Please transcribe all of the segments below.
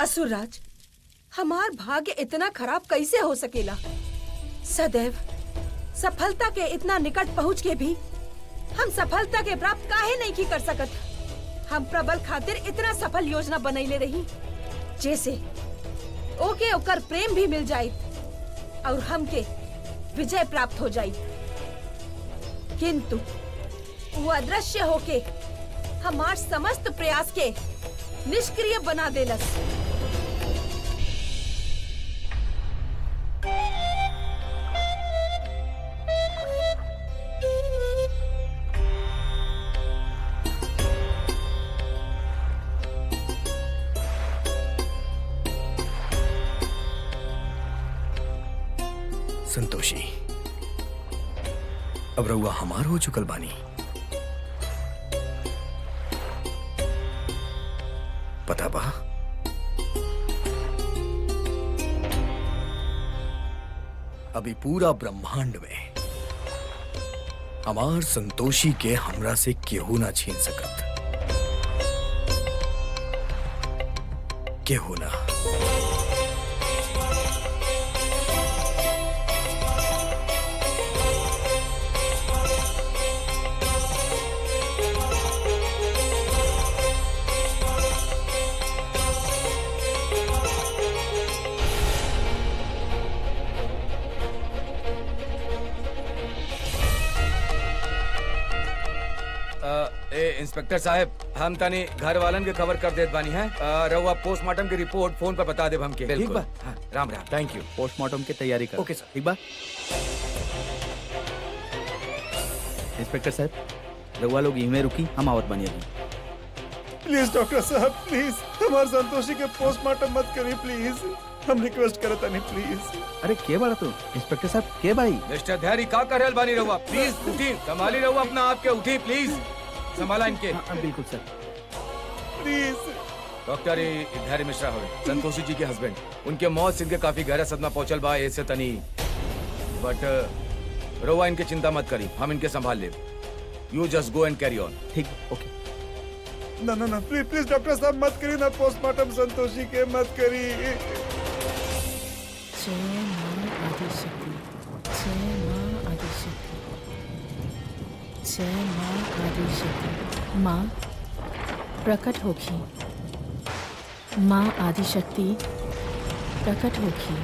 असुरराज, हमार भाग्य इतना खराब कैसे हो सकेला? सदैव सफलता के इतना निकट पहुँच के भी हम सफलता के प्राप्त काहे नहीं की कर सकत? हम प्रबल खातिर इतना सफल योजना बनैले रही जैसे ओके ओकर प्रेम भी मिल जाइत और हमके विजय प्राप्त हो जाइत, किंतु वो अदृश्य होके हमार समस्त प्रयास के निष्क्रिय बना देलस। संतोषी, अब रउआ हमार हो चुकल बानी। पता बा, अभी पूरा ब्रह्मांड में हमार संतोषी के हमरा से केहू ना छीन सकत, केहू ना। इंस्पेक्टर साहब, हम तनी घर वालन के खबर कर देत बानी है। रउआ पोस्टमार्टम की रिपोर्ट फोन पर बता देब हमके। ठीक बा? हाँ, Ram Ram. Thank you. Postmortem की तैयारी कर। ओके सर। ठीक बा। इंस्पेक्टर साहब, रउआ लोग यहीं में रुकी, हम आवत बनी अभी। प्लीज डॉक्टर साहब, प्लीज हमारे संतोषी के पोस्टमार्टम मत करिए प्लीज, हम रिक्वेस्ट करता नहीं प्लीज। अरे के बाड़ा तू? इंस्पेक्टर साहब के भाई? मिस्टर धैर्य का कर रहल बानी रउआ? प्लीज उठी, संभाली रउआ अपना आप के, उठी प्लीज, संभाला इनके। हाँ, बिल्कुल सर। प्लीज। डॉक्टर धैर्य मिश्रा हो, संतोषी जी के हस्बैंड। उनके मौत से इनके काफी गहरा सदमा पहुंचल बा, ऐसे तनी, बट रउआ इनके चिंता मत करी, हम इनके संभाल ले। You just go and carry on. ठीक, ओके। ना ना ना, प्लीज प्लीज डॉक्टर साहब मत करिए ना पोस्टमार्टम संतोषी के, मत करिए। जय मां आदिशक्ति, जय मां आदिशक्ति, जय मां आदिशक्ति। मां प्रकट होखी, मां आदिशक्ति प्रकट होखी।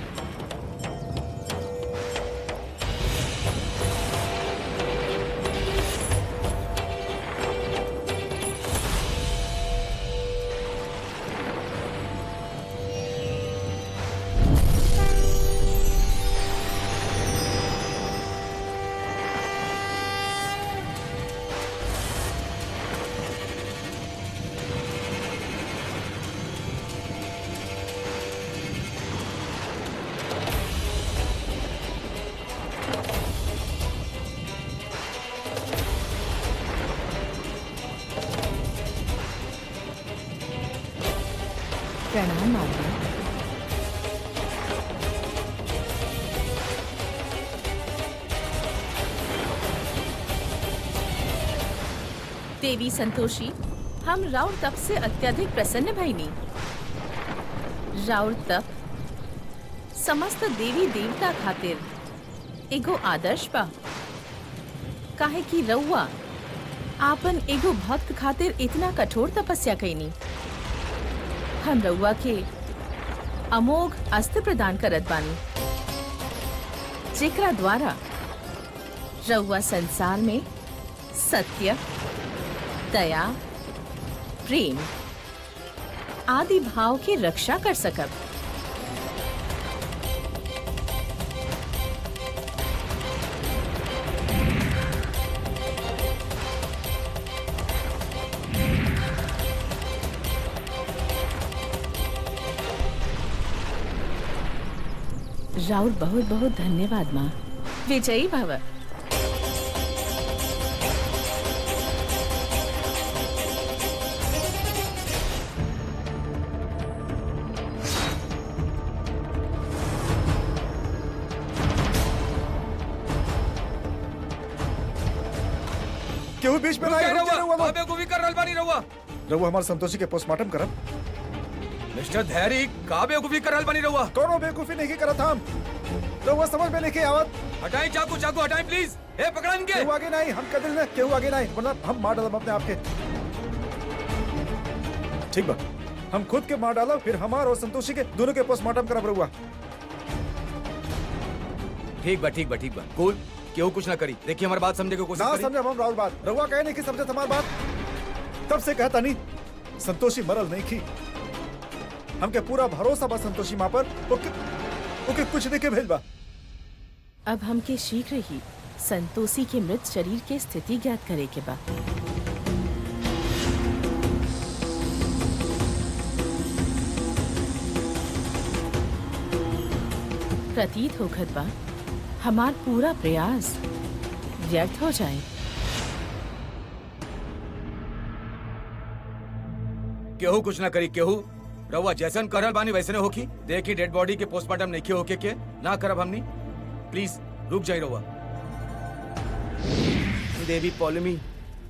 प्रणाम माता। देवी संतोषी, हम राउर तप से अत्यधिक प्रसन्न भइनी। राउर तप समस्त देवी देवता खातिर एगो आदर्श बा, काहे कि रउआ आपन एगो भक्त खातिर इतना कठोर तपस्या कईनी। हम रउआ के अमोघ अस्त्र प्रदान करत बानी, जेकरा द्वारा रउआ संसार में सत्य, दया, प्रेम आदि भाव की रक्षा कर सकब। राउर बहुत बहुत धन्यवाद माँ। विजयी भव। क्यों बीच में रउआ हमारे संतोषी के पोस्टमार्टम करब? मिस्टर धैर्य का बेवकूफी करल बनी रहुआ। कोनो बेवकूफी नहीं करा था हम। तो वो समझ में नहीं आवत। हटाई चाकू, चाकू हटाई प्लीज। ए पकड़ा इनके। केहू आगे नहीं, हम कदर ने केहू आगे नहीं, वरना हम मार डालब अपने आपके। ठीक बा, हम खुद के मार डालब, फिर हमार और संतोषी के दोनों के पोस्टमार्टम करब रहुआ। ठीक बा, ठीक बा, ठीक बा। कूल, केहू कुछ ना करी। देखिए हमारी बात समझने की कोशिश ना करी। समझे हम राहुल बात, रहुआ कहे नहीं कि समझे हमारी बात। तब से कहता नहीं, संतोषी मरल नहीं की। हमके पूरा भरोसा बा संतोषी माँ पर। ओके कुछ नहीं के भेज बा। अब हमके शीघ्र ही संतोषी के मृत शरीर के स्थिति ज्ञात करे के बा। प्रतीत होखत बा हमार पूरा प्रयास व्यर्थ हो जाए। केहू कुछ ना करी। केहू रहुआ जैसन करल बानी वैसे ने होकी। देखी डेड बॉडी के पोस्टमार्टम नहीं होके के ना करब हमनी। प्लीज रुक जाई रहुआ। देवी पौलमी,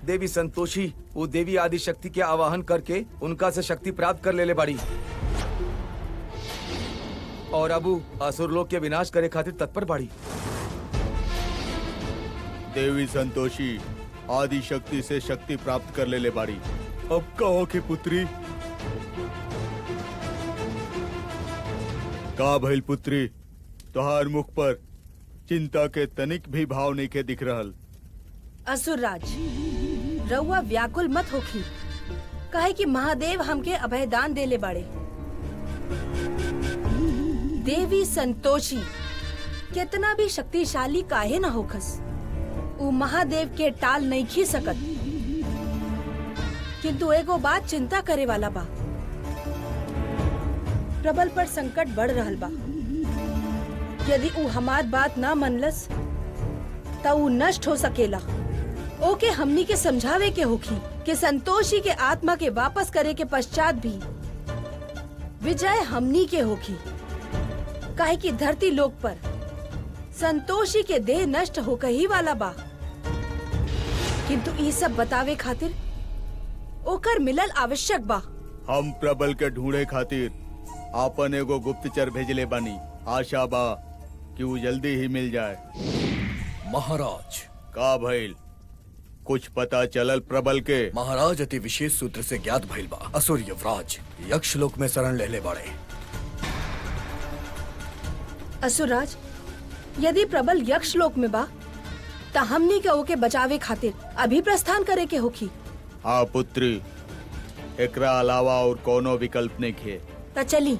देवी संतोषी वो देवी आदि शक्ति के आवाहन करके उनका से शक्ति प्राप्त कर लेले बाड़ी और अब असुर लोग के विनाश करे खातिर तत्पर बाड़ी। देवी संतोषी आदि शक्ति से शक्ति प्राप्त कर ले बाड़ी। अब कहो कि पुत्री का भइल पुत्री, तोहार मुख पर चिंता के तनिक भी भाव नहीं के दिख रहल। असुरराज, रउआ व्याकुल मत होखी, काहे कि महादेव हमके अभयदान देले बाड़े। देवी संतोषी कितना भी शक्तिशाली काहे न होखस, उ महादेव के टाल नहीं खी सकत। किंतु एगो बात चिंता करे वाला बा। प्रबल पर संकट बढ़ रहल बा। यदि उ हमार बात ना मनलस त उ नष्ट हो सकेला। ओके हमनी के समझावे के होखी कि संतोषी के आत्मा के वापस करे के पश्चात भी विजय हमनी के होखी, काहे कि धरती लोक पर संतोषी के देह नष्ट होकर ही वाला बा। किंतु ये सब बतावे खातिर ओकर मिलल आवश्यक बा। हम प्रबल के ढूंढे खातिर आपन एगो गुप्तचर भेजले बानी। आशा बा कि वो जल्दी ही मिल जाए। महाराज, का भइल, कुछ पता चलल प्रबल के? महाराज अति विशेष सूत्र से ज्ञात भइल बा। असुर युवराज यक्षलोक में शरण लेले बाड़े। असुरराज, यदि प्रबल यक्षलोक में बा त हमनी के ओके बचावे खातिर अभी प्रस्थान करे के होखी। हाँ पुत्री, एकरा अलावा और कोनो विकल्प नहीं खे। त चली।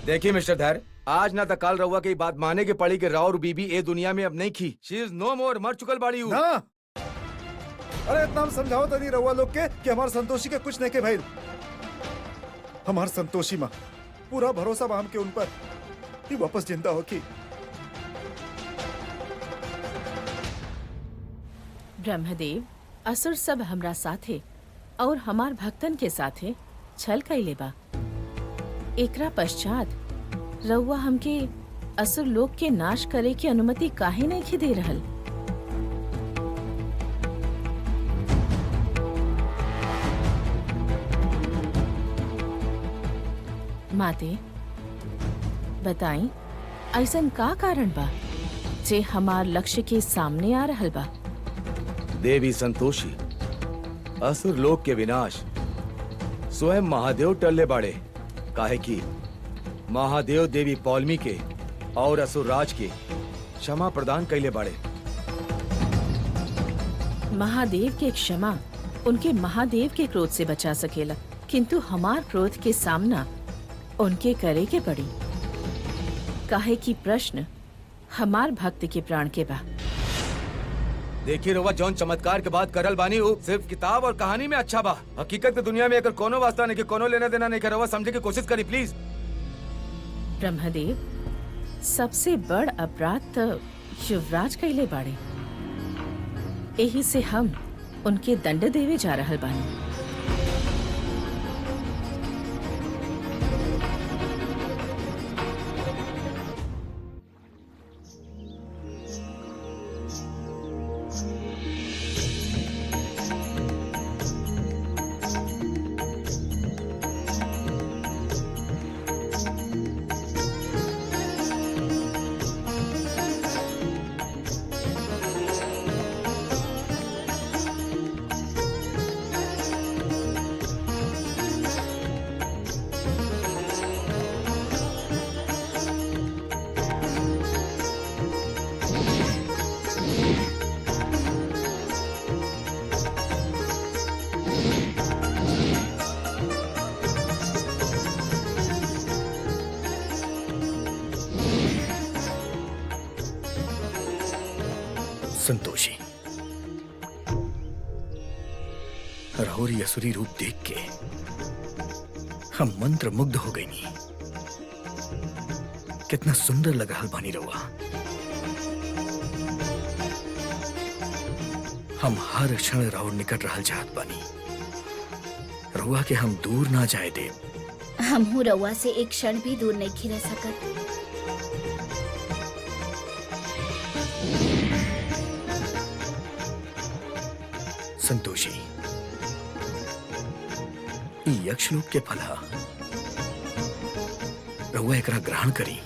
देखिए मिस्टर धैर्य, आज ना त काल रहुआ की बात माने के पड़ी कि राव और बीबी ए दुनिया में अब नहीं खी। शी इज नो मोर, मर चुकल बाड़ी हूँ। ना, अरे इतना हम समझाओ तनी रहुआ लोग के कि हमार संतोषी के कुछ नहीं के भाई। हमार संतोषी माँ पूरा भरोसा बा हमके उन पर कि वापस जिंदा होगी। ब्रह्मदेव, असुर सब हमरा साथे और हमार भक्तन के साथे छल कैले बा। एकरा पश्चात रउआ हमके असुर लोक के नाश करे की अनुमति काहे नहीं दे रहल? माते बताई, ऐसन का कारण बा जे हमार लक्ष्य के सामने आ रहल बा? देवी संतोषी, असुर लोक के विनाश स्वयं महादेव टल्ले बाड़े। काहे कि महादेव देवी पौलमी के और असुर राज के क्षमा प्रदान कैले बाड़े। महादेव के क्षमा उनके महादेव के क्रोध से बचा सकेला, किंतु हमार क्रोध के सामना उनके करे के पड़ी। काहे कि प्रश्न हमार भक्त के प्राण के बा। देखिए रउआ जौन चमत्कार के बात करल बानी उ सिर्फ किताब और कहानी में अच्छा बा। हकीकत के दुनिया में अगर कोनो वास्ता नहीं, कोनो लेना देना नहीं, रउआ समझे की कोशिश करी प्लीज। ब्रह्मदेव, सबसे बड़ अपराध तो युवराज कैले बाड़े। यही से हम उनके दंड देवे जा रहल बानी। राहुरी असुरी रूप देख के हम मंत्र मुग्ध हो गई। कितना सुंदर लग रहा बानी रहुआ। हम हर क्षण राहुल निकट रहल चाहत बानी। रहुआ के हम दूर ना जाए दे। हमहू रउआ से एक क्षण भी दूर नहीं रह सकत। संतोषी, ई यक्षलोक के फल हा। रहुआ एकरा ग्रहण करी।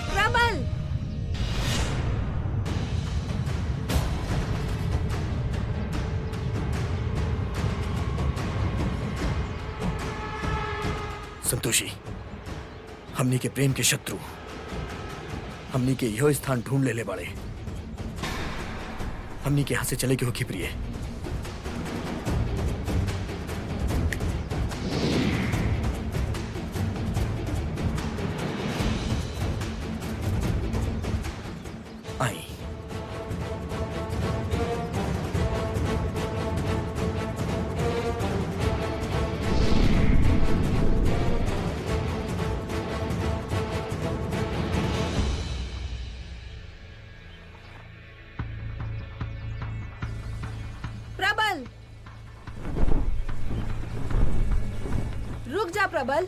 प्रबल, संतोषी, हमनी के प्रेम के शत्रु हमनी के यह स्थान ढूंढ ले बाड़े। हमनी के यहां से चले के होखी प्रिय। आई। प्रबल, रुक जा प्रबल।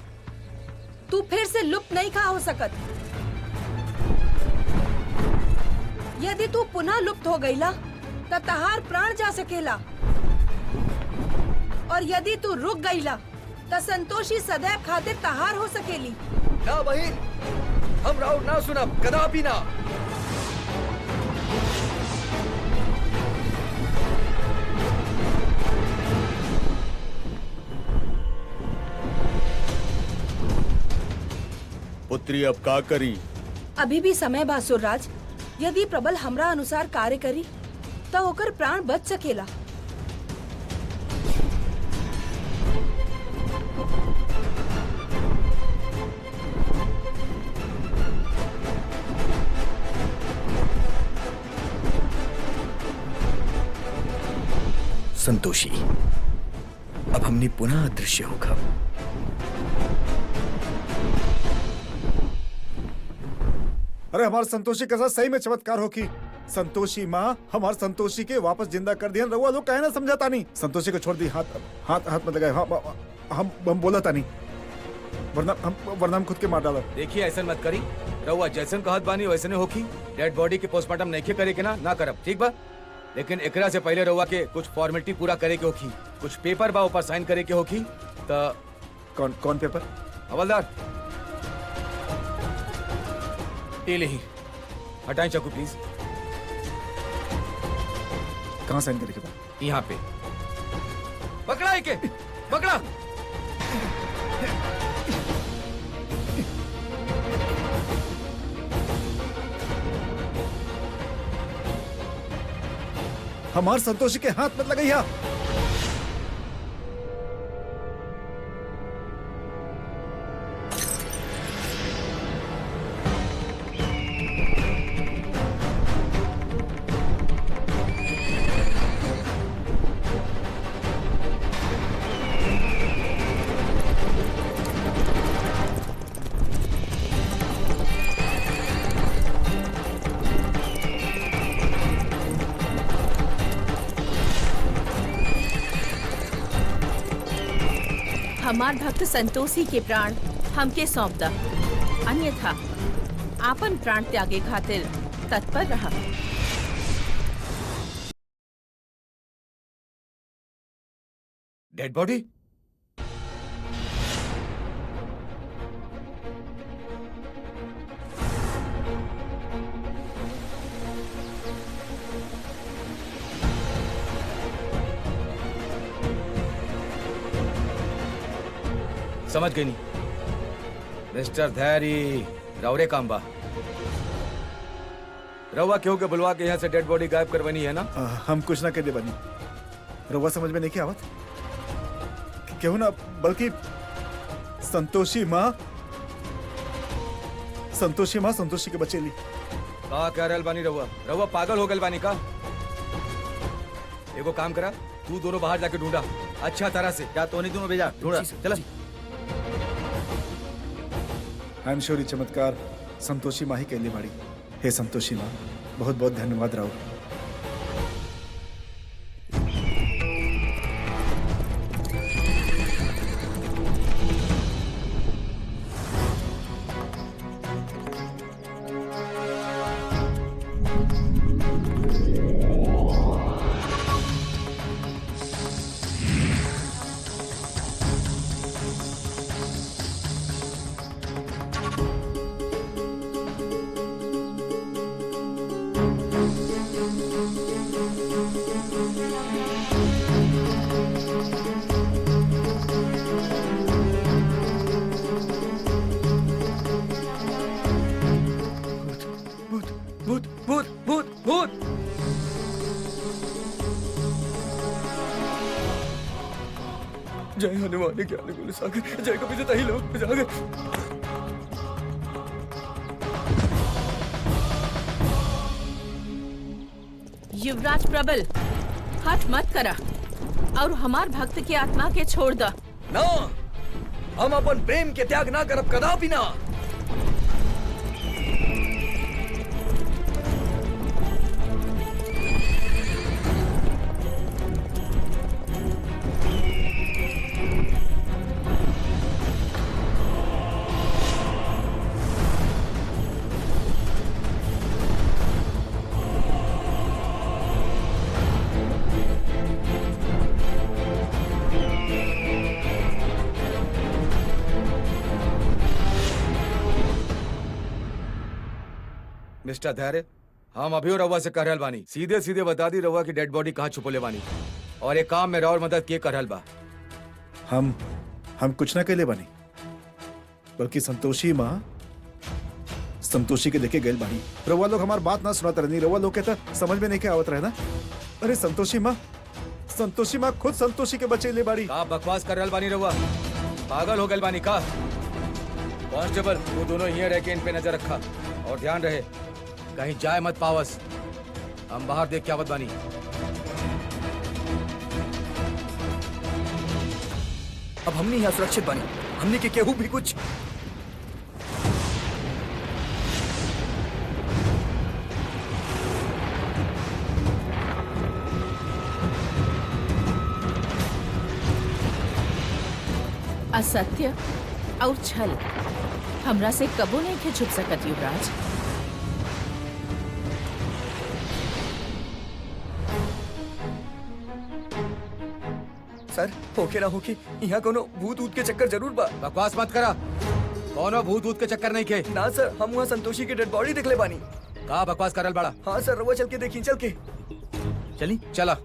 तू फिर से लुप्त नहीं खा हो सकत। यदि तू पुनः लुप्त हो गईला तो तहार प्राण जा सकेला, और यदि तू रुक गईला तो संतोषी सदैव खातिर तहार हो सकेली। ना बहिन, हम राउर ना सुनब, कदापि ना। पुत्री अब का करी? अभी भी समय बा सुरराज। यदि प्रबल हमरा अनुसार कार्य करी तो ओकर प्राण बच सकेला। संतोषी, अब हमने पुनः अदृश्य होगा। अरे हमारे संतोषी के साथ सही में चमत्कार हो की। संतोषी माँ हमारे संतोषी के वापस जिंदा कर दिया। रउआ लोग कहे ना समझाता नहीं। संतोषी को छोड़ दी। हाथ हाथ हाथ में लगाए। हम बोला था नहीं, वरना हम खुद के मार डाला। देखिए ऐसा मत करी। रहुआ जैसन कहत बानी वैसे ने होखी। डेड बॉडी के पोस्टमार्टम नहीं करे के ना करब, ठीक बा? लेकिन एकरा से पहले रहुआ के कुछ फॉर्मेलिटी पूरा करे के होखी। कुछ पेपर बा ऊपर साइन करे के होखी। तो कौन पेपर? हवलदार, ये ले ही। हटाएं चाकू प्लीज। कहाँ साइन करे के बाद? यहाँ पे पकड़ा है के पकड़ा। हमारे संतोषी के हाथ मत लगाइया। हमार भक्त संतोषी के प्राण हमके सौंप दा, अन्यथा आपन प्राण त्यागे खातिर तत्पर रहा। Dead body? समझ गई नहीं मिस्टर धैर्य। रावरे काम्बा रवा क्यों के बुलवा के यहाँ से डेड बॉडी गायब करवानी है ना? हम कुछ ना कहते बनी। रवा समझ में नहीं क्या आवत? क्यों ना, बल्कि संतोषी माँ संतोषी के बचेली। का कह रहल बानी रहुआ? रहुआ पागल हो गल बानी का? एगो काम करा, तू दोनों बाहर जाके ढूंढा अच्छा तरह से। क्या तो नहीं दोनों भेजा ढूंढा चला। आई एम श्योर चमत्कार संतोषी माँ ही कहली बाड़ी। हे संतोषी माँ, बहुत बहुत धन्यवाद राव। भूत भूत भूत भूत। जय हनुमान ज्ञान गुण सागर, जय कपि ताहि लोक जागर। युवराज प्रबल, हट मत करा और हमार भक्त के आत्मा के छोड़ द। ना, हम अपन प्रेम के त्याग ना करब कदापि ना। मिस्टर धैर्य, हम अभी रवा से कह रहल बानी, सीधे सीधे बता दी रवा की डेड बॉडी कहाँ छुपोले बानी और एक काम में और मदद के करल बा। हम कुछ ना कहले बानी, बल्कि संतोषी माँ संतोषी के देखे गए बानी। रउआ लोग हमार बात ना सुनाता रहनी, रउआ लोग कहता समझ में नहीं के आवत रहे ना। अरे संतोषी माँ खुद संतोषी के बच्चे ले बाड़ी। का बकवास कर रहल बानी रवा? पागल हो गल बानी का? कांस्टेबल, वो दोनों यहीं रह के इन पे नजर रखा और ध्यान रहे कहीं जाए मत पावस। हम बाहर देख के आवत बानी। अब हमने यहाँ सुरक्षित बानी, हमने के केहू भी कुछ। असत्य और छल हमरा से कबो नहीं के छुप सकत युवराज। सर, होके ना होके यहाँ कोनो भूत ऊत के चक्कर जरूर बा। बकवास मत करा, कौनो भूत ऊत के चक्कर नहीं के। ना सर, हम वहाँ संतोषी की डेड बॉडी देख ले बानी। का बकवास करल बड़ा? हाँ सर, रउआ चल के देखी, चल के। चली चला।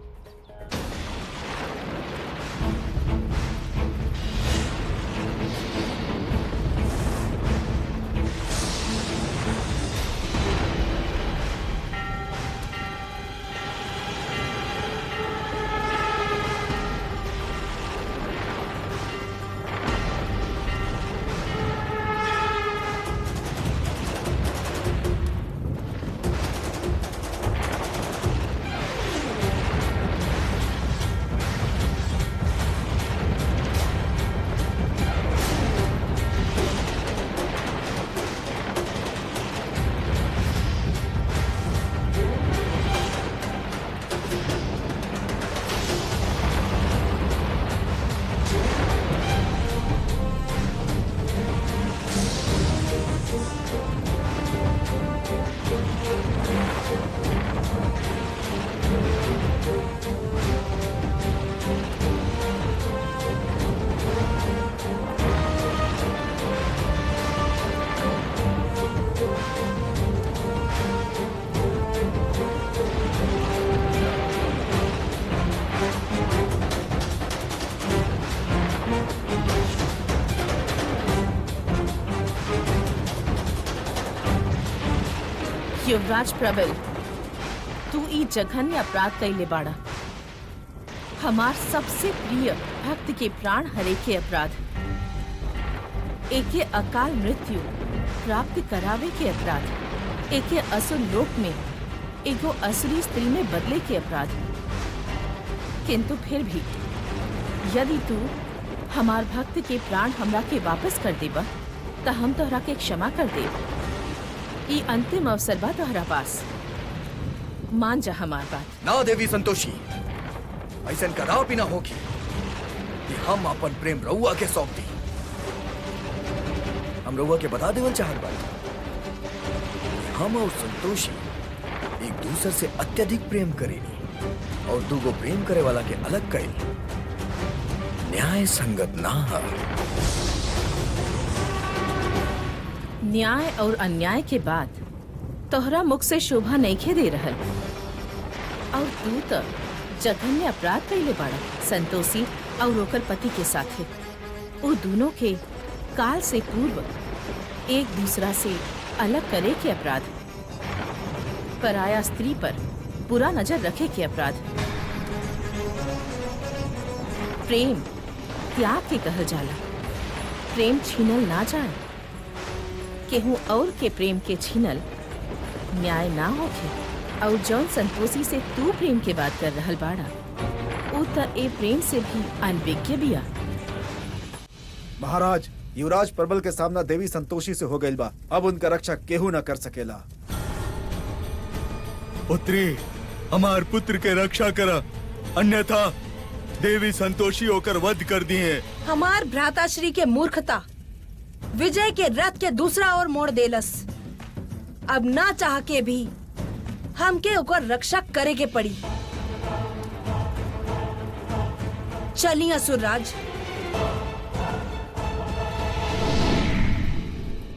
युवराज प्रबल, तू ई जघन्य अपराध कैले बाड़ा। हमार सबसे प्रिय भक्त के प्राण हरे के अपराध, एके अकाल मृत्यु प्राप्त करावे के अपराध। एके असुर लोक में एगो असुरी स्त्री में बदले के अपराध। किंतु फिर भी यदि तू हमार भक्त के प्राण हमरा के वापस कर देबा त हम तोहरा के क्षमा कर देब। ई अंतिम अवसर बा तोहरा पास, मान जा हमार बात। ना देवी संतोषी, ऐसन कदा भी ना होगी कि हम अपन प्रेम रउआ के सौंप दी। हम रउआ के बता देवल चाहत बानी कि हम और संतोषी एक दूसरे से अत्यधिक प्रेम करेनी और दूगो प्रेम करे वाला के अलग कइल न्याय संगत ना है। न्याय और अन्याय के बाद तोहरा मुख से शोभा नइखे दे रहल और तू तो जघन्य अपराध कइले बाड़ा संतोषी और ओकर पति के साथे। वो दोनों के काल से पूर्व एक दूसरा से अलग करे के अपराध, पराया स्त्री पर बुरा नजर रखे के अपराध। प्रेम त्याग के कहल जाला, प्रेम छीनल ना जाए। केहू और के प्रेम के छीनल न्याय ना होखे। और जौन संतोषी से तू प्रेम के बात कर रहल बाड़ा उ त ए प्रेम से भी अनभिज्ञ बिया। महाराज, युवराज प्रबल के सामना देवी संतोषी से हो गइल बा। अब उनका रक्षा केहू न कर सकेला। पुत्री, हमार पुत्र के रक्षा करा, अन्यथा देवी संतोषी होकर वध कर दी है। हमार भ्राताश्री के मूर्खता विजय के रथ के दूसरा ओर मोड़ देलस। अब ना चाह के भी हमके ओकर रक्षा करे के पड़ी। चलिए असुरराज।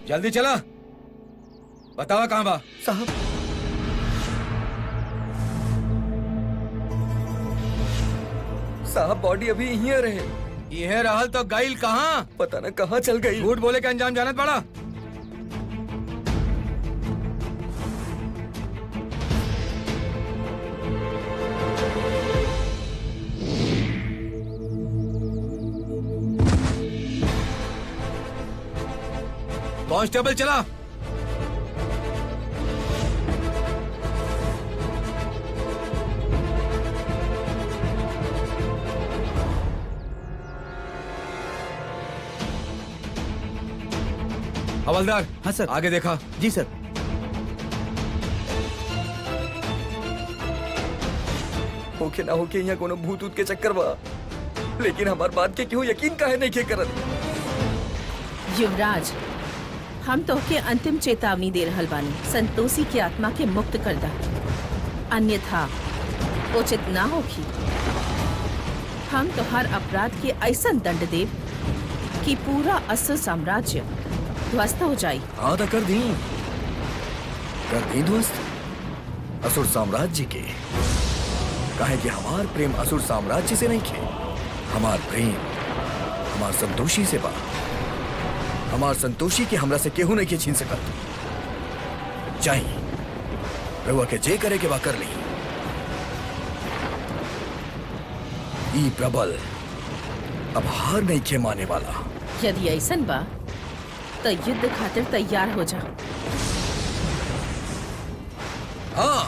जल्दी चला, बतावा कहाँ बा। साहब, साहब बॉडी अभी यहीं रहे। ये रहल तो गाइल कहाँ? पता न कहाँ चल गई। झूठ बोले के अंजाम जानत पड़ा। कांस्टेबल चला। हवलदार। हाँ सर। आगे देखा। जी सर। होके ना होके यहाँ कोनो भूत ऊत के चक्कर बा, लेकिन हमार बात के क्यों यकीन काहे नहीं के करत। युवराज, हम तोहके अंतिम चेतावनी दे रहल बानी, संतोषी की आत्मा के मुक्त कर दा, अन्यथा उचित ना होगी। हम तोहार अपराध के ऐसा दंड देव कि पूरा असुर साम्राज्य ध्वस्त हो जाई। हाँ तो कर दी ध्वस्त असुर साम्राज्य के। काहे कि हमार प्रेम असुर साम्राज्य से नहीं खे। हमार प्रेम हमार संतोषी से बा। हमार संतोषी के हमरा से केहू नहीं के छीन सकत। चाहिए रउआ के जे करे के बा कर ली। ई प्रबल अब हार नहीं के माने वाला। यदि ऐसन बा तो युद्ध खातिर तैयार हो जा। हाँ,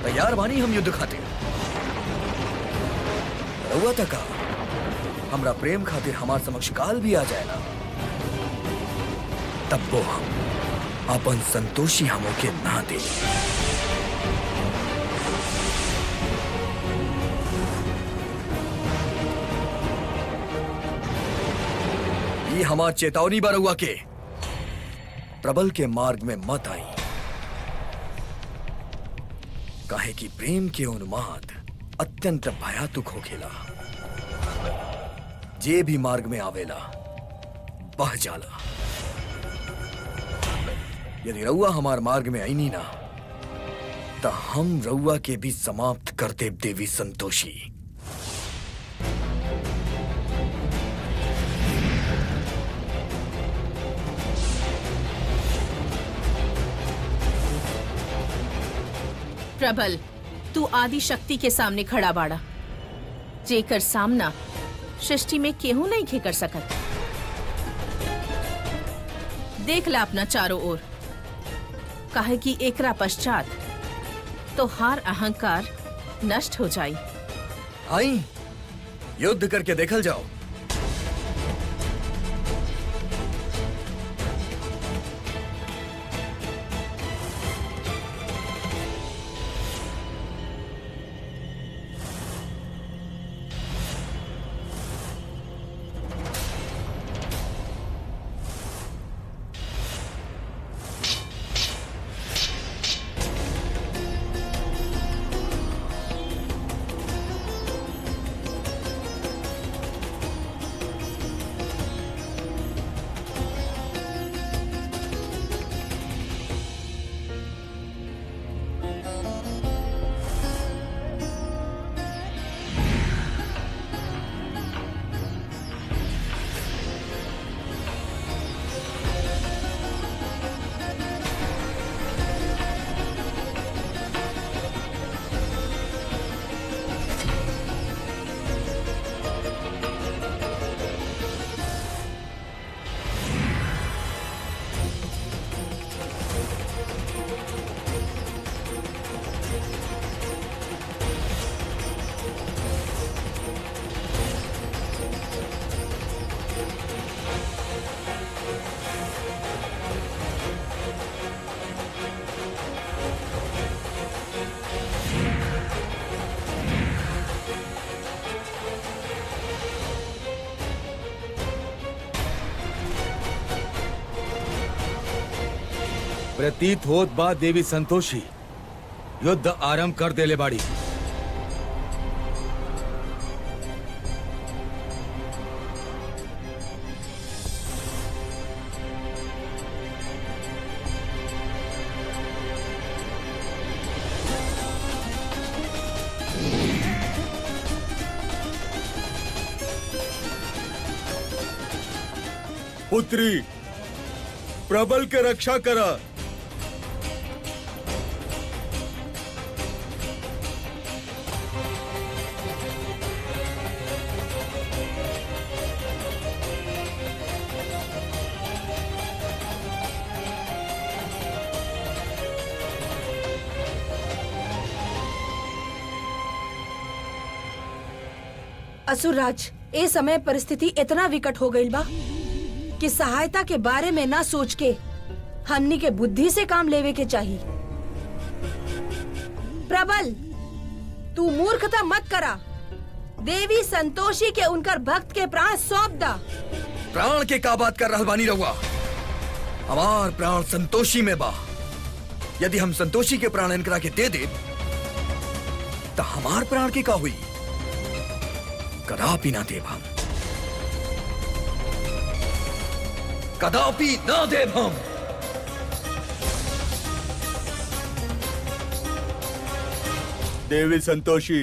तैयार बानी हम युद्ध खातिर। रउआ तक हमरा प्रेम खातिर हमार समक्ष काल भी आ जाए ना, तब वो हम अपन संतोषी हमों के ना दे। ये हमार चेतावनी बा रउआ के, प्रबल के मार्ग में मत आई। काहे कि प्रेम के उन्माद अत्यंत भयातुक होखेला। जे भी मार्ग में आवेला बह जाला। यदि रउआ हमार मार्ग में आईनी ना तो हम रउआ के भी समाप्त कर देव देवी संतोषी। प्रबल, तू आदि शक्ति के सामने खड़ा बाड़ा, जेकर सामना सृष्टि में केहू नहीं कर सकत। देख ला अपना चारों ओर, काहे कि एकरा पश्चात तो हार अहंकार नष्ट हो जाई। आई युद्ध करके देखल जाओ। प्रतीत होत बा देवी संतोषी युद्ध आरंभ कर देले बाड़ी। पुत्री प्रबल के रक्षा करा। असुरराज, ए समय परिस्थिति इतना विकट हो गई बा कि सहायता के बारे में ना सोच के हमनी के बुद्धि से काम लेवे के चाहिए। प्रबल, तू मूर्खता मत करा। देवी संतोषी के उनकर भक्त के प्राण सौंप दा। प्राण के का बात कर रहल बानी रहुआ? हमार प्राण संतोषी में बा। यदि हम संतोषी के प्राण इनकरा के दे दे तो हमार प्राण के का हुई? कदापि ना देव हम, कदापि ना देव हम। देवी संतोषी,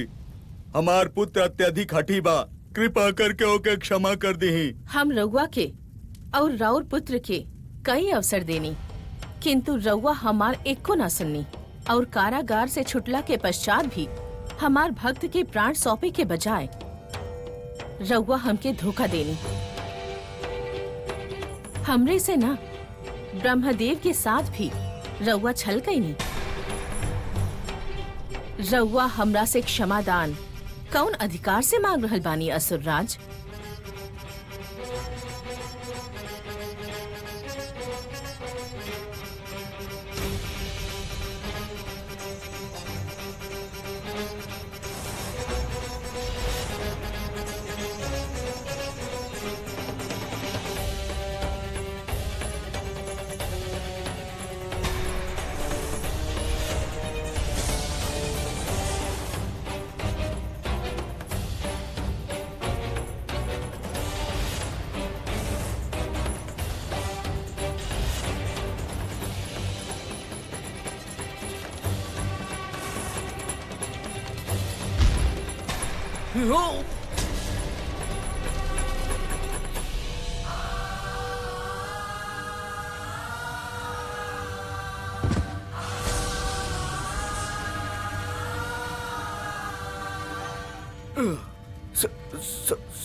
हमार पुत्र अत्यधिक हठी बा, कृपा करके ओके क्षमा कर दी। हम रउआ के और राउर पुत्र के कई अवसर देनी, किंतु रउआ हमार एक को ना सुननी और कारागार से छुटला के पश्चात भी हमार भक्त के प्राण सौंपे के बजाय रउआ हमके धोखा देनी। हमरे से ना, ब्रह्मदेव के साथ भी रउआ छल गई नहीं। रउआ हमरा से क्षमादान कौन अधिकार से मांग रहल बानी असुरराज?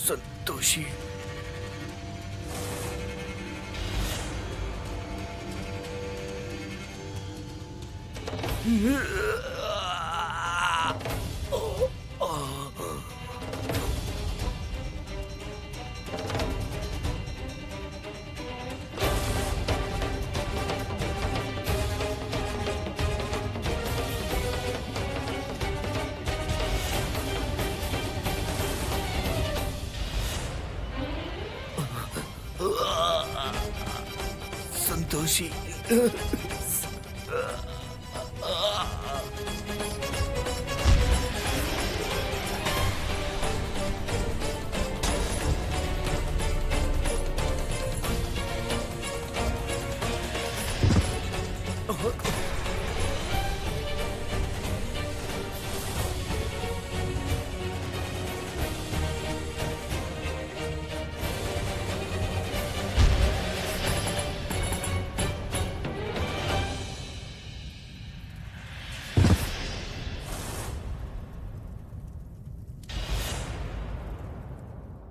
संतोषी, संतोषी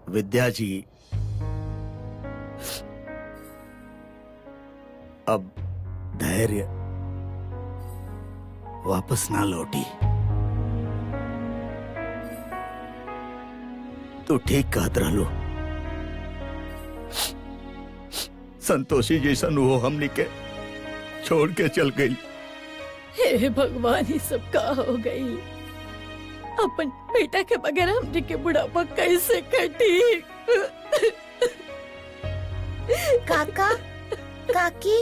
विद्या जी, अब धैर्य वापस ना लौटी। तो ठीक कहत रहलो, संतोषी जैसन वो हमनी के छोड़ के चल गई। हे भगवान, ये सब का हो गई। अपन बेटा के बगैर हमने के बुढ़ापा कैसे कटी। काका काकी,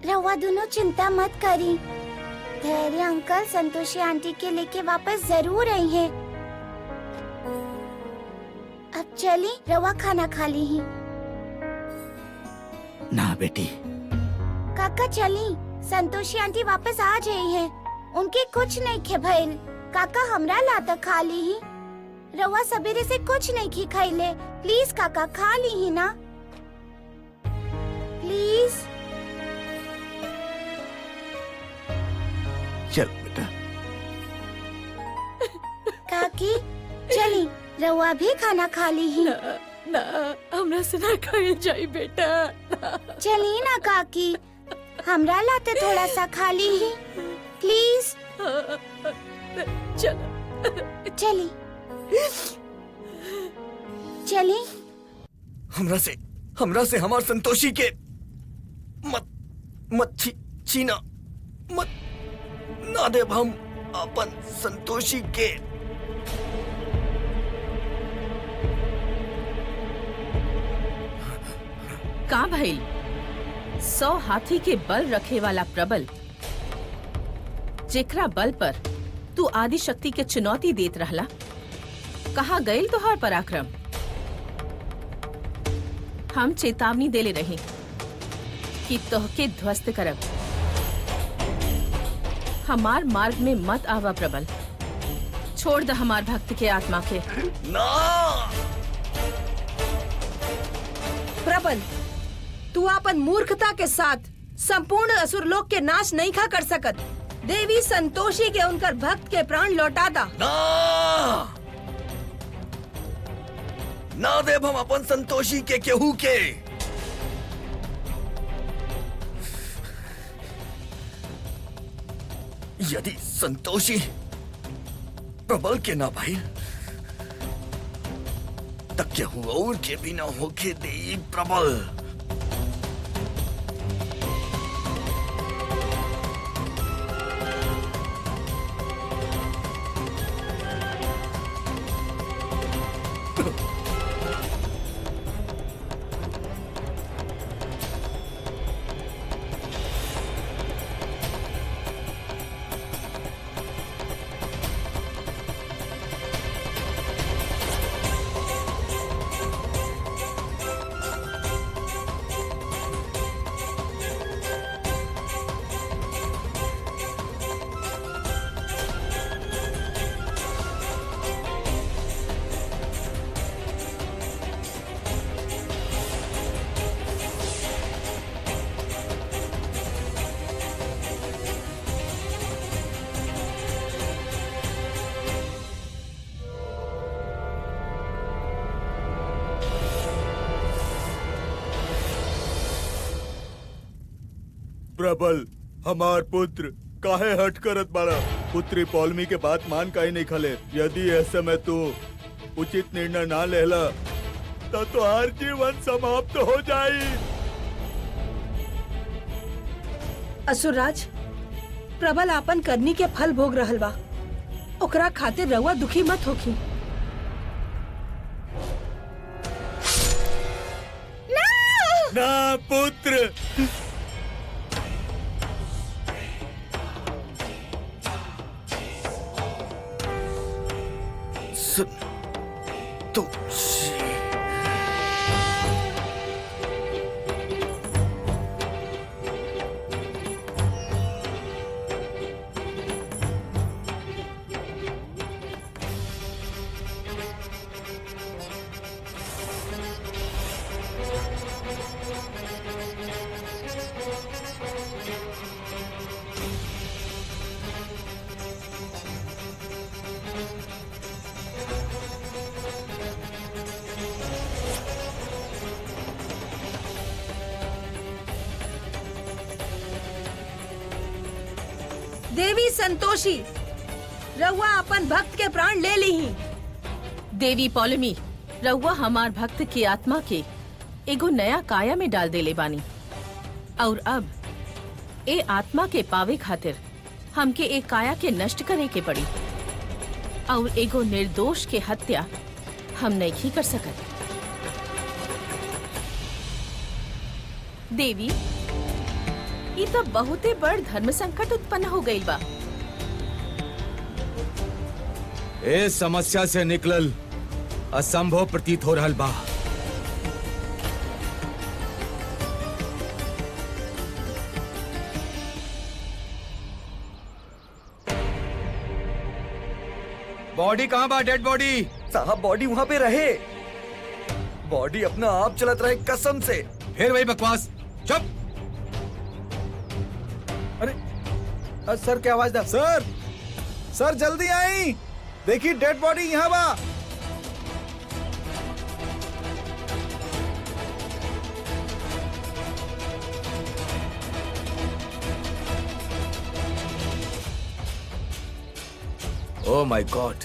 रवा दोनों चिंता मत करी। धैर्य अंकल संतोषी आंटी के लेके वापस जरूर आई है। अब चली, रवा खाना खा ली ही। ना बेटी, काका चली, संतोषी आंटी वापस आ जाई है। उनके कुछ नहीं खे भइल। काका हमरा लाता खा ली ही। रवा सवेरे से कुछ नहीं खी खाइले। प्लीज काका खा ली ही ना, प्लीज। चल बेटा। काकी चली, रवा भी खाना खा ली ही। ना, ना हमरा से ना खाए जाई बेटा। चली ना काकी, हमरा लाते थोड़ा सा खा ली ही, प्लीज। चलो चली चली। हमरा से हमार संतोषी के मत छीना मत। ना देव हम अपन संतोषी के। का भइल? 100 हाथी के बल रखे वाला प्रबल, जेकरा बल पर तू आदि शक्ति के चुनौती देत रहला, कहा गईल तोहार पराक्रम? हम चेतावनी देले रही कि तोहके ध्वस्त करब। हमार मार्ग में मत आवा प्रबल। छोड़ द हमार भक्त के आत्मा के। ना प्रबल, तू अपन मूर्खता के साथ संपूर्ण असुर लोक के नाश नहीं खा कर सकत। देवी संतोषी के उनकर भक्त के प्राण लौटा दा। ना देव हम अपन संतोषी के केहू के। यदि संतोषी प्रबल के ना भाई, तब केहू और के भी ना होके दे प्रबल। प्रबल, हमार पुत्र काहे हट करत बाड़ा? पुत्री पौलमी के बात मान काहे नहीं खले? यदि ऐसे में तू उचित निर्णय ना लेला तो हर जीवन समाप्त हो जाई। असुरराज, प्रबल आपन करनी के फल भोग रहल बा, ओकरा खातिर रउआ दुखी मत होखी। ना पुत्र, संतोषी। देवी संतोषी, रउआ अपन भक्त के प्राण ले ली। देवी पौलमी, रउआ हमार भक्त की आत्मा के एगो नया काया में डाल देले बानी, और अब ए आत्मा के पावे खातिर हमके ए काया के नष्ट करे के पड़ी, और एगो निर्दोष के हत्या हम नहीं कर सकत। देवी, ये तो बहुते बड़ धर्म संकट उत्पन्न हो गई बा। इस समस्या से निकलल असंभव प्रतीत हो रहल बा। बॉडी कहाँ बा? Dead body? साहब बॉडी वहाँ पे रहे, बॉडी अपना आप चलत रहे कसम से। फिर वही बकवास, चुप। सर क्या आवाज दा? सर, सर जल्दी आई, देखिए डेड बॉडी यहाँ बा। Oh my God.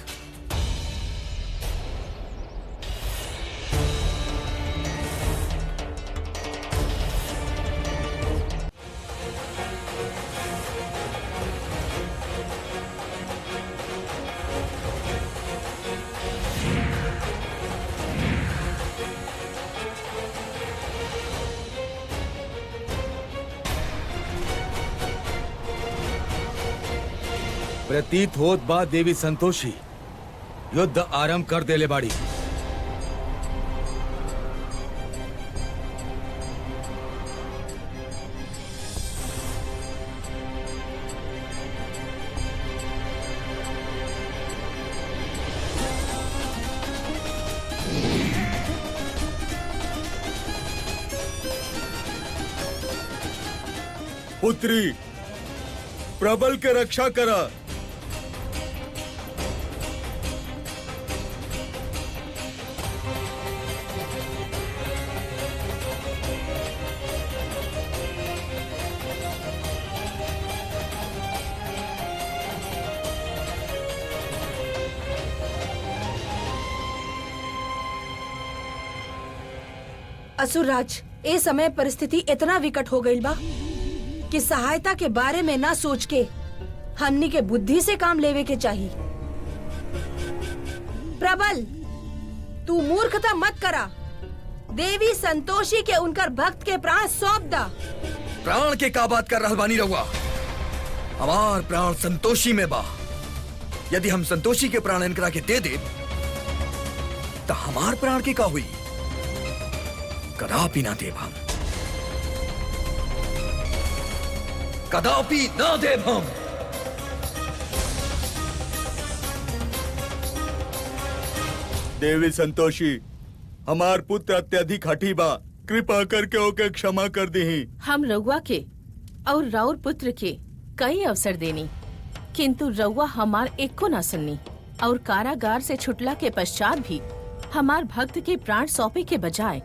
प्रतीत होत बा देवी संतोषी युद्ध आरंभ कर देले बाड़ी। पुत्री प्रबल के रक्षा करा। असुरराज, ए समय परिस्थिति इतना विकट हो गई बा कि सहायता के बारे में ना सोच के हमनी के बुद्धि से काम लेवे के चाहिए। प्रबल, तू मूर्खता मत करा। देवी संतोषी के उनकर भक्त के प्राण सौंप दा। प्राण के का बात कर रहल बानी रहुआ? हमार प्राण संतोषी में बा। यदि हम संतोषी के प्राण इनकरा के दे दे तो हमार प्राण के का हुई? कदापि ना देव हम, कदापि ना देव हम। देवी संतोषी, हमार पुत्र अत्यधिक हठी बा, कृपा करके ओके क्षमा कर दी। हम रउआ के और राउर पुत्र के कई अवसर देनी, किंतु रउआ हमार एको ना सुननी, और कारागार से छुटला के पश्चात भी हमार भक्त के प्राण सौंपे के बजाय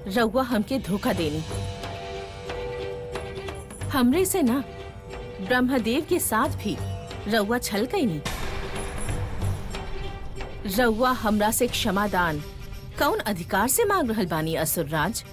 रउआ हमके धोखा देनी। हमरे से ना ब्रह्मदेव के साथ भी रउआ छल कई नहीं। रउआ हमरा से क्षमादान कौन अधिकार से मांग रहल बानी असुरराज?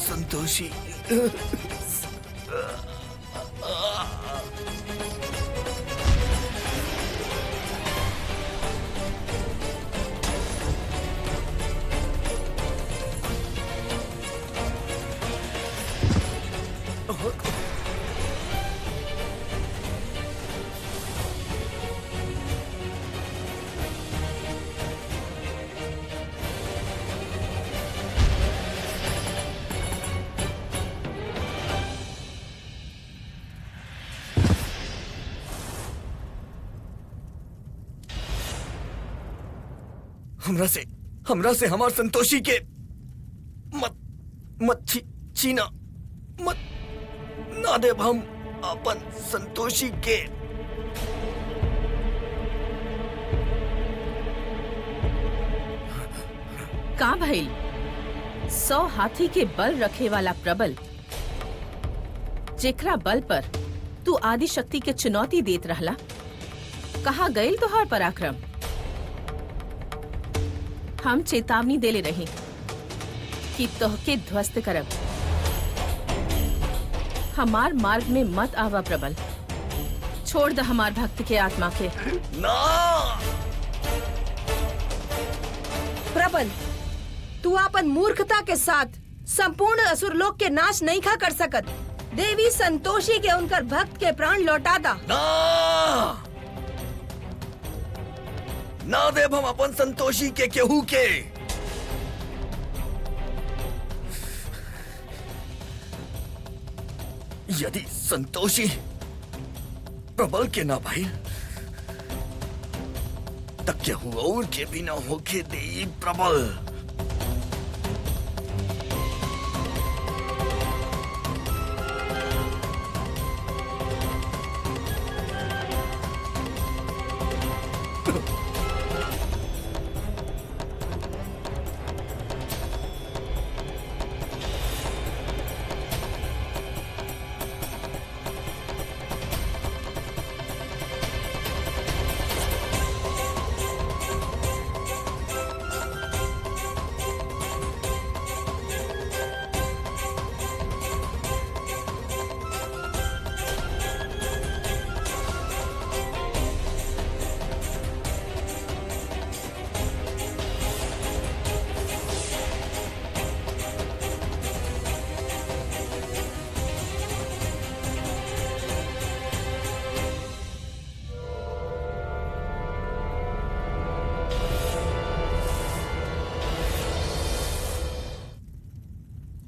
संतोषी, संतोषी, हमरा से हमार संतोषी के मत छीना, मत ना देव हम अपन संतोषी के। का भइल? 100 हाथी के बल रखे वाला प्रबल, जेकरा बल पर तू आदि शक्ति के चुनौती देत रहला, कहा गईल तोहार पराक्रम? हम चेतावनी देले रही कि तोहके ध्वस्त करब। हमार मार्ग में मत आवा प्रबल, छोड़ द हमार भक्त के आत्मा के। ना प्रबल, तू अपन मूर्खता के साथ संपूर्ण असुरलोक के नाश नहीं खा कर सकत। देवी संतोषी के उनकर भक्त के प्राण लौटा दा। ना देव हम अपन संतोषी के केहू के। यदि संतोषी प्रबल के ना भाई, तब केहू और के भी ना होके दे प्रबल।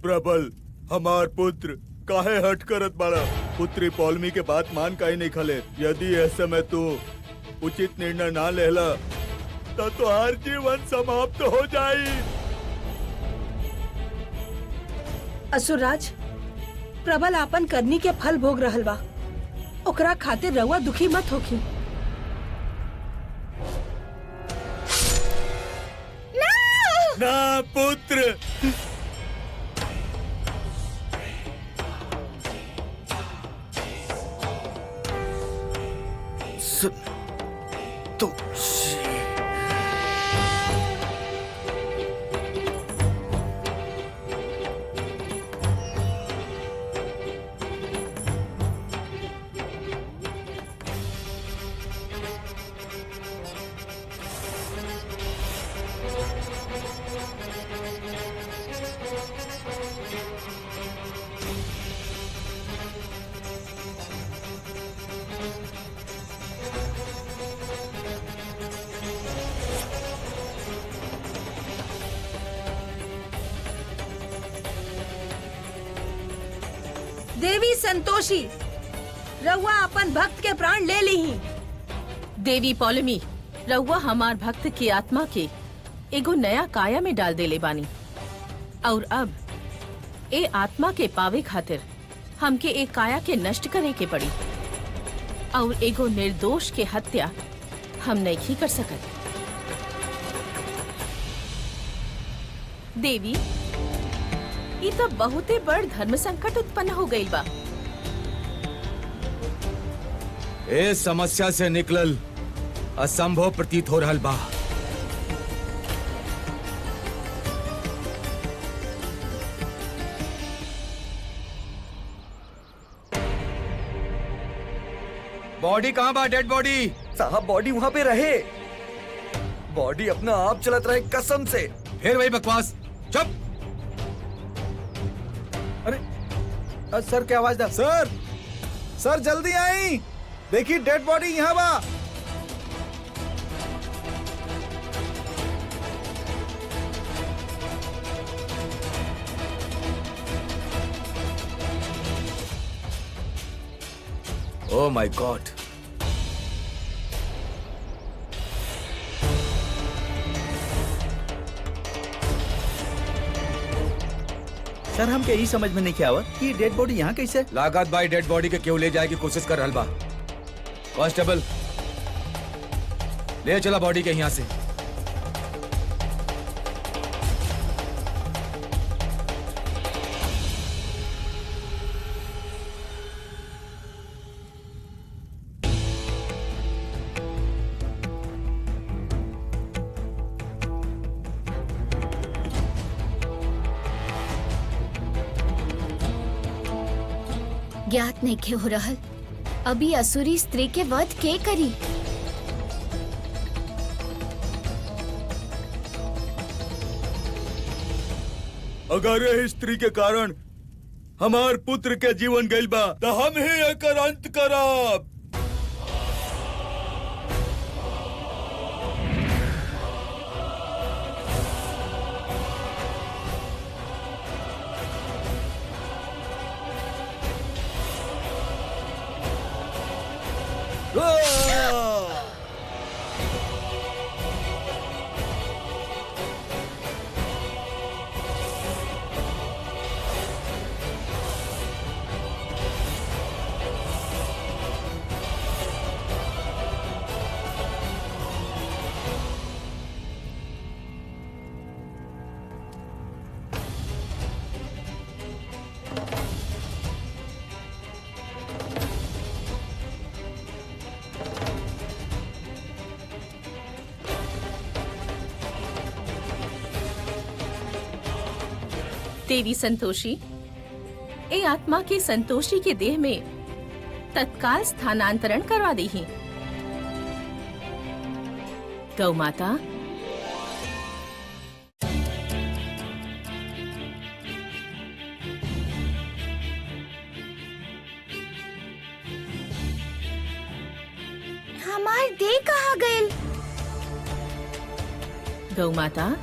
प्रबल, हमार पुत्र काहे हट करत बाड़ा? पुत्री पौलमी के बात मान काहे नहीं खले? यदि ऐसे में तू उचित निर्णय ना लेला तो तुहार जीवन समाप्त हो जाई। असुरराज, प्रबल आपन करनी के फल भोग रहल बा, ओकरा खातिर रउआ दुखी मत होखी। ना पुत्र, संतोषी। देवी संतोषी, रउआ अपन भक्त के प्राण ले ली। देवी पौलमी, रउआ हमार भक्त की आत्मा के एगो नया काया में डाल देले बानी, और अब ए आत्मा के पावे खातिर हमके एक काया के नष्ट करे के पड़ी, और एगो निर्दोष के हत्या हम नहीं कर सकत। देवी, ये तो बहुते बड़ धर्म संकट उत्पन्न हो गई बा। ए समस्या से निकलल असंभव प्रतीत हो रहल बा। बॉडी कहाँ बा? Dead body. साहब बॉडी वहाँ पे रहे, बॉडी अपना आप चलत रहे कसम से। फिर वही बकवास, चुप। सर क्या आवाज दा? सर, सर जल्दी आई, देखिए डेड बॉडी यहाँ बा। Oh my God. सर हमके यही समझ में नहीं आवत कि डेड बॉडी यहाँ कैसे? लागत भाई डेड बॉडी के क्यों ले जाए की कोशिश कर रहल बा। कांस्टेबल, ले चला बॉडी के यहाँ से। ज्ञात नहीं के हो रहल, अभी असुरी स्त्री के वध के करी। अगर यह स्त्री के कारण हमार पुत्र के जीवन गइल बा तो हम ही एकर अंत करब। देवी संतोषी, ए आत्मा के संतोषी के देह में तत्काल स्थानांतरण करवा दी। गौ माता, हमार देह कहाँ गइल? गौ माता,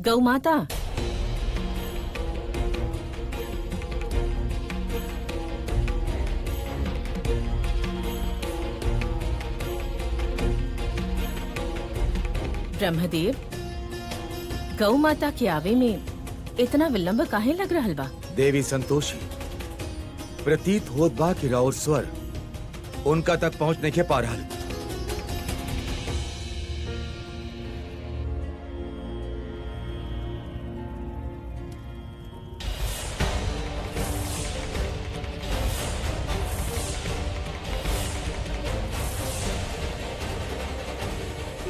गौ माता, ब्रह्मदेव, गौ माता के आवे में इतना विलंब काहे लग रहल बा? देवी संतोषी, प्रतीत होत बा कि राउर स्वर उनका तक पहुंच नहीं के पा रहल।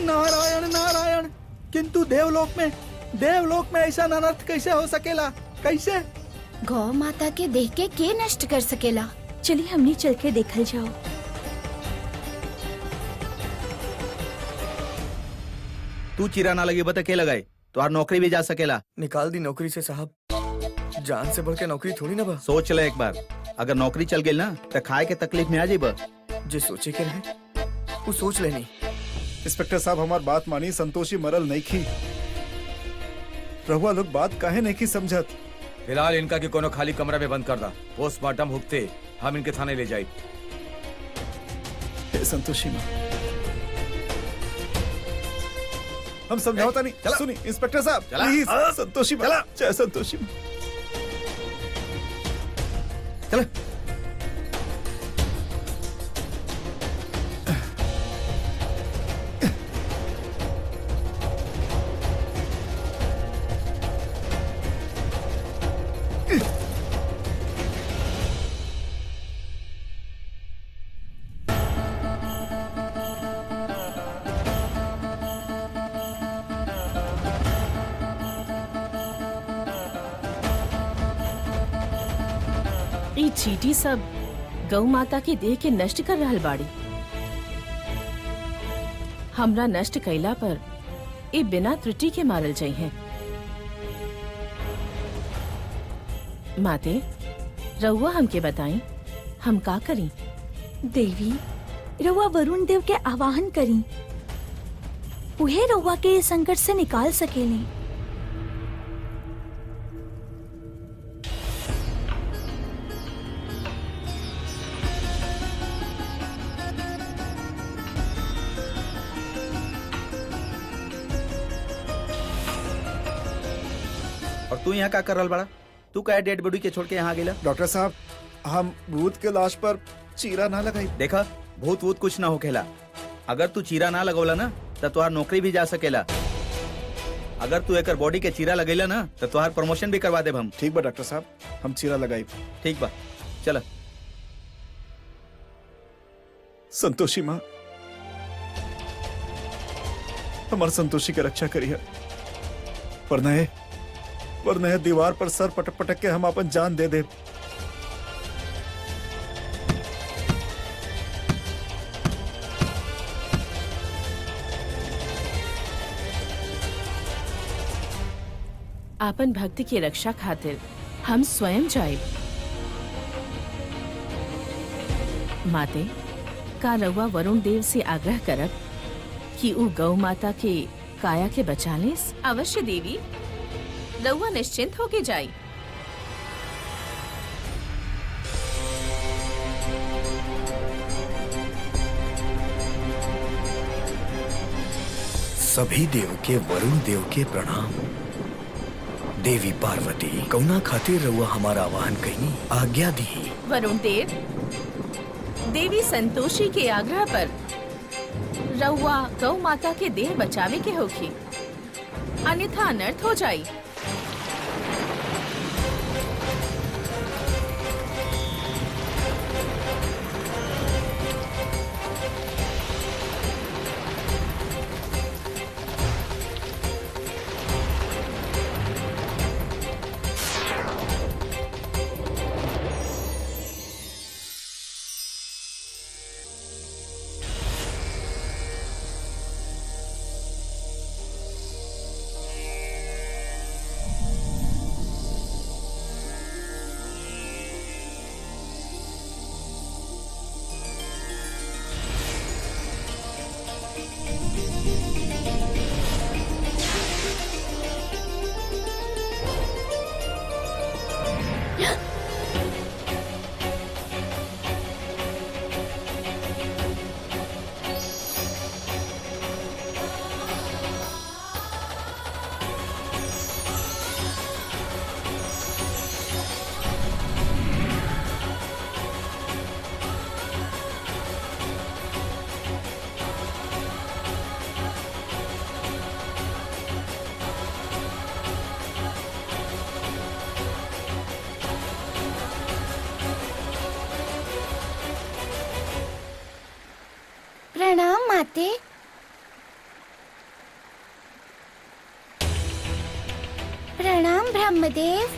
नारायण नारायण, किंतु देवलोक में ऐसा अनर्थ कैसे हो सकेला? कैसे? गौ माता के देह के नष्ट कर सकेला? चलिए हमने चल के देखल जाओ। तू चिरा ना लगी बता के लगाए, तुम्हार नौकरी भी जा सकेला। निकाल दी नौकरी से साहब, जान से बढ़ के नौकरी थोड़ी ना बा। सोच ले एक बार, अगर नौकरी चल गई ना तो खाए के तकलीफ में आ जाइबा। जे सोचे के रहे वो सोच लेनी। इंस्पेक्टर साहब हमार बात मानी, संतोषी मरल नहीं की। रहुआ लोग बात काहे नहीं की समझत। फिलहाल इनका की कोनो खाली कमरा में बंद कर दा। पोस्टमार्टम हुकते हम इनके थाने ले जाए। हे संतोषी माँ, हम समझौता नहीं। चला। सुनी इंस्पेक्टर साहब चला। प्लीज, संतोषी माँ, चला। जय संतोषी माँ। चल ई चीटी सब गौ माता के देह के नष्ट कर रहल बाड़ी। हमरा नष्ट कैला पर ई बिना त्रुटि के मारल जाइ हैं। माते, रउआ हमके बताई हम का करी? देवी, रउआ वरुण देव के आवाहन करी, उहे रउआ के इस संकट से निकाल सकेली। और तू यहाँ का कर रहा बड़ा? तू क्या डेड बॉडी के छोड़ के यहाँ गेला? डॉक्टर साहब, हम भूत के लाश पर चीरा ना लगाई। देखा, भूत वूत कुछ ना होखेला। अगर तू चीरा ना लगौला ना तो तुहार नौकरी भी जा सकेला। अगर तू एकर बॉडी के चीरा लगेला ना तो तुहार प्रमोशन भी करवा देब हम। ठीक बा डॉक्टर साहब, हम चीरा लगाई। ठीक बा, चल। संतोषी माँ, हमार संतोषी की रक्षा करिए, वरना ये दीवार पर सर पटक पटक के हम अपन जान दे दे। आपन भक्ति की रक्षा खातिर हम स्वयं जाएब। माते, का रउआ वरुण देव से आग्रह करब कि उ गौ माता के काया के बचा लेस? अवश्य देवी, रउआ निश्चिंत होके जाई। सभी देव के वरुण देव के प्रणाम। देवी पार्वती, कौना खातिर रउआ हमारा आवाहन कहीं आज्ञा दी। वरुण देव, देवी संतोषी के आग्रह पर रउआ गौ माता के देह बचावे के होखी, अन्यथा अनर्थ हो जाई। नमस्ते। प्रणाम ब्रह्मदेव।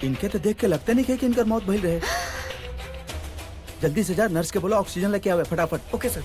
इनके तो देख के लगता नहीं है कि इनका मौत भइल रहे। जल्दी से जा, नर्स के बोला ऑक्सीजन लेके आवे फटाफट। ओके सर।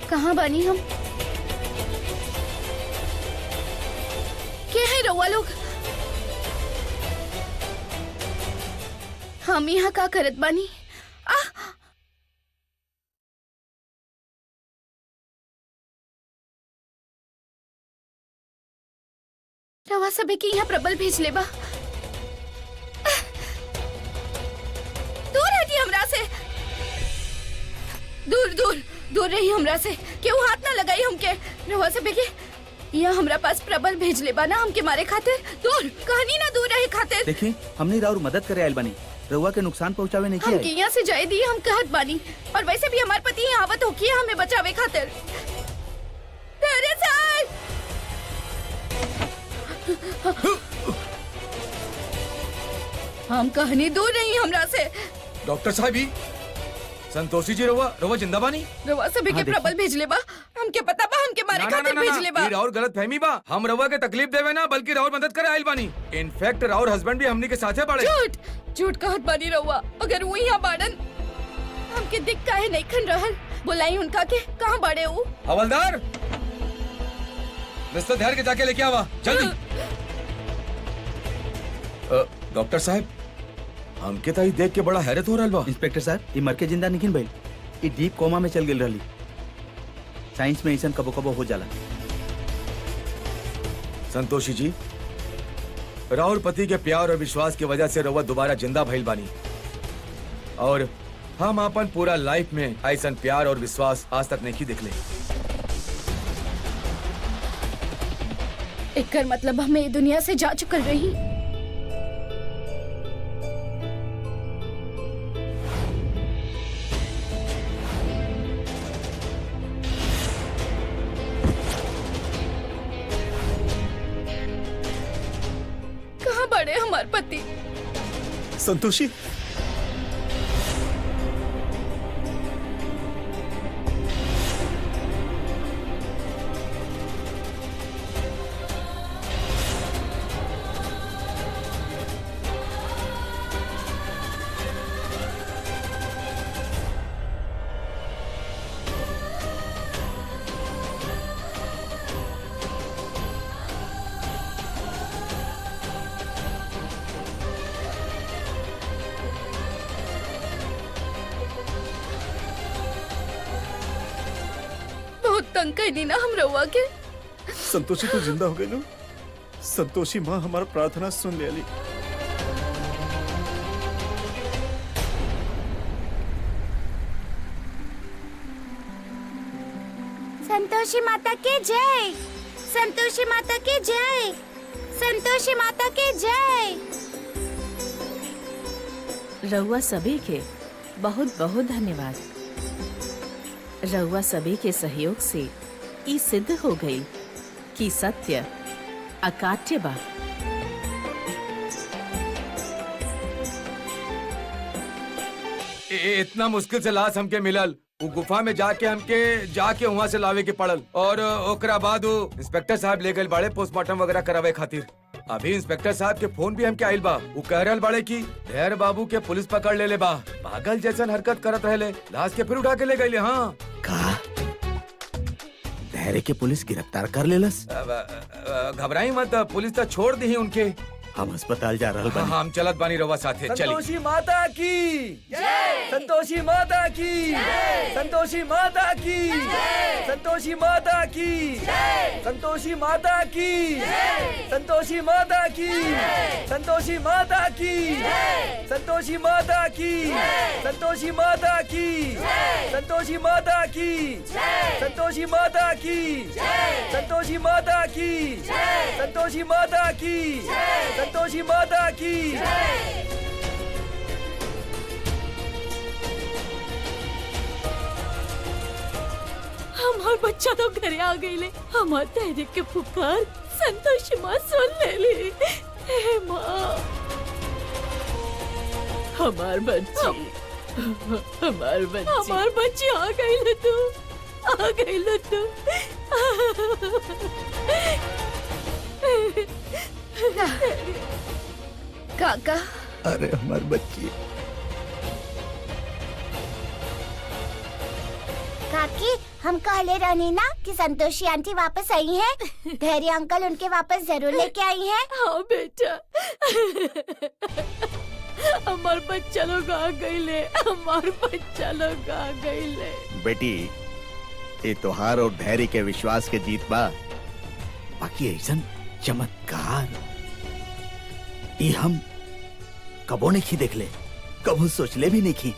कहाँ बनी हम? क्या है रउआ लोग? हम यहाँ का करत बानी? रवा सबे के यहाँ प्रबल भेज ले बा। दूर हटी हमरा से, दूर दूर दूर रही हमरा से। क्यों हाथ ना लगाई हमके? रवा सबे के यहाँ हमरा पास प्रबल भेज ले बा ना हमके मारे खातिर। दूर कहानी ना, दूर रहे खातिर। देखिए, हमने राउर मदद करे आयल बनी, रउआ के नुकसान पहुंचावे नहीं हमके किया। यहाँ से जाए दी, हम कहत बानी। और वैसे भी हमार पति यहाँ आवत होकी है हमें बचावे खातिर। अरे सर, हम कहानी दूर रही हमरा से। डॉक्टर साहब ही संतोषी जी रवा रवा जिंदा बानी। रवा सभी के प्रबल भेज ले बा। हमके पता बा हमके मारे खातिर भेज ले बा। राउर गलत फहमी बा। हम रवा के तकलीफ देवे ना, बल्कि राउर मदद करे आइल बानी। इनफैक्ट राउर हस्बैंड भी हमनी के साथे बाड़े। झूठ झूठ कहत बानी रवा। अगर वो यहाँ बाड़न हमके दिख काहे नहीं खन रहल। बुलाई उनका के, कहाँ बाड़े वो? हवलदार, मिस्टर धैर्य के जाके लेके आवा जल्दी। डॉक्टर साहब, हमके ताई देख के बड़ा हैरत हो रहा बा। इंस्पेक्टर साहब, ये मर के जिंदा निकिन भाई, ये डीप कोमा में चल गेल रहली। साइंस में ऐसा कबो कबो हो जाला। संतोषी जी, राहुल पति के प्यार और विश्वास की वजह से रवा दोबारा जिंदा भइल बानी। और हम अपन पूरा लाइफ में ऐसा प्यार और विश्वास आज तक नहीं दिखले। एकर मतलब हमें दुनिया से जा चुकल रही। कहाँ बड़े हमारे पति? संतोषी, बहुत तंग कैली ना हम रउआ के। संतोषी तू जिंदा हो गई लो। संतोषी माँ हमारा प्रार्थना सुन ले ली। संतोषी माता के जय, संतोषी माता के जय, संतोषी माता के जय। रउआ सभी के बहुत बहुत धन्यवाद। रउआ सभी के सहयोग से ई सिद्ध हो गई कि सत्य अकाट्य बा। इतना मुश्किल से लाश हमके मिलल। वो गुफा में जाके वहाँ से लावे के पड़ल। और ओकरा बाद वो इंस्पेक्टर साहब ले गए बाड़े पोस्टमार्टम वगैरह करावे खातिर। अभी इंस्पेक्टर साहब के फोन भी हमके आइल बा। वो कह रहल बाड़े की धैर्य बाबू के पुलिस पकड़ ले बा। पागल जैसन हरकत करत रहले, लाश के फिर उठा के ले गईले। हाँ का धैर्य के पुलिस गिरफ्तार कर लेलस। घबराई मत, पुलिस तो छोड़ दी उनके। हम अस्पताल जा रहल बानी। हम चलत बानी रवा साथे। चली। संतोषी माता की संतोषी माता की संतोषी माता की संतोषी माता की संतोषी माता की संतोषी माता की संतोषी माता की संतोषी माता की संतोषी माता की संतोषी माता की संतोषी माता की संतोषी माता की संतोषी माता की संतोषी माता की। हमार बच्चा तो घरे आ गई। हमार धैर्य के पुकार संतोषी माँ सुन ले ली। हे माँ, हमार बच्ची आ गई तू, आ गई तू। काका अरे हमारी बच्ची। काकी, हम कहले रहनी ना कि संतोषी आंटी वापस आई है। धैर्य अंकल उनके वापस जरूर लेके आई है। हाँ बेटा, हमार बच्चा लोग आ गईले, हमार बच्चा लोग आ गईले। बेटी, ये त्योहार और धैर्य के विश्वास के जीत बा। बाकी ऐसा चमत्कार ये हम कबो नहीं देख ले, कबो सोच ले भी नहीं की।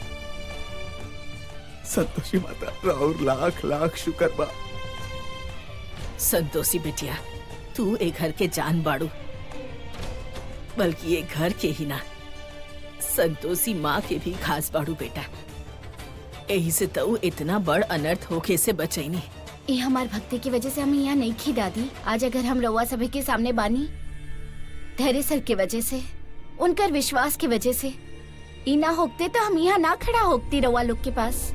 संतोषी माता राउर लाख लाख शुक्र बा। संतोषी बिटिया, तू ए घर के जान बाड़ू, बल्कि ये घर के ही ना, संतोषी माँ के भी खास बाड़ू बेटा। यही से तो इतना बड़ अनर्थ होके से बचैनी। ये हमार भक्ति की वजह से हम यहाँ नहीं खी दादी। आज अगर हम रउआ सभी के सामने बानी, धैर्य सर के वजह से, उनकर विश्वास की वजह से, ई ना होते तो हम यहाँ ना खड़ा होती रउआ लोग के पास।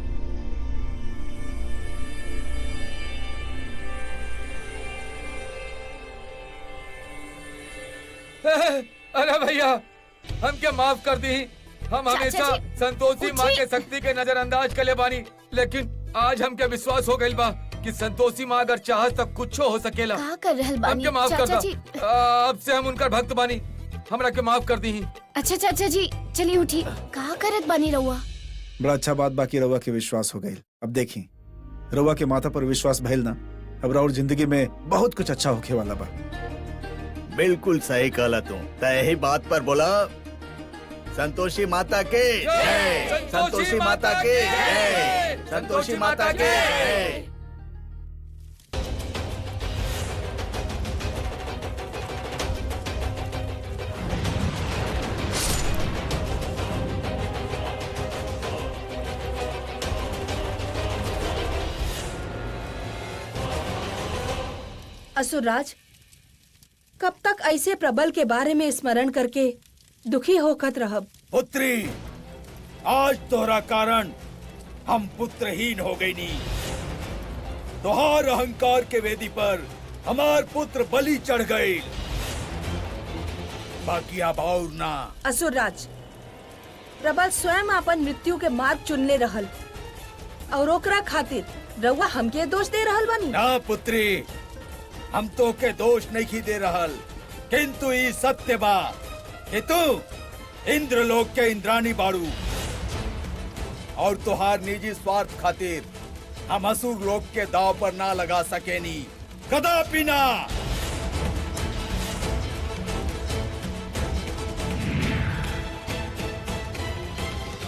अरे भैया, हम क्या माफ कर दी। हम हमेशा संतोषी माँ के शक्ति के नजरअंदाज कर ले बानी, लेकिन आज हम क्या विश्वास हो गइल बा कि संतोषी माँ अगर चाहत तब कुछ हो सकेला। कहा कर रहल बानी? हम क्या माफ कर दा। अब से हम उनका भक्त बानी, हमरा के माफ कर दी। अच्छा चाचा जी, चलिए उठी। कहा करत बानी रउआ? बड़ा अच्छा बात बाकी रउआ के विश्वास हो गई। अब देखी रउआ के माता पर विश्वास भइल ना, अब राउर जिंदगी में बहुत कुछ अच्छा होके वाला बा। बिल्कुल सही कहला तू। यही बात पर बोला संतोषी माता के जय, संतोषी माता के जय, संतोषी माता के जय। असुरराज, कब तक ऐसे प्रबल के बारे में स्मरण करके दुखी होकर रहब? पुत्री, आज तोहरा कारण हम पुत्रहीन हो गई नी। तोहार अहंकार के वेदी पर हमार पुत्र बलि चढ़ गए। बाकी अब और ना। असुरराज, प्रबल स्वयं अपन मृत्यु के मार्ग चुनले रहल और ओकरा खातिर रउआ हमके दोष दे रहल बानी? ना पुत्री, हम तो के दोष नहीं दे रहल, किंतु ई सत्य बा कि तू इंद्रलोक के इंद्राणी बाड़ू और तुहार निजी स्वार्थ खातिर हम असुर लोक के दाव पर ना लगा सकेनी, कदापि ना।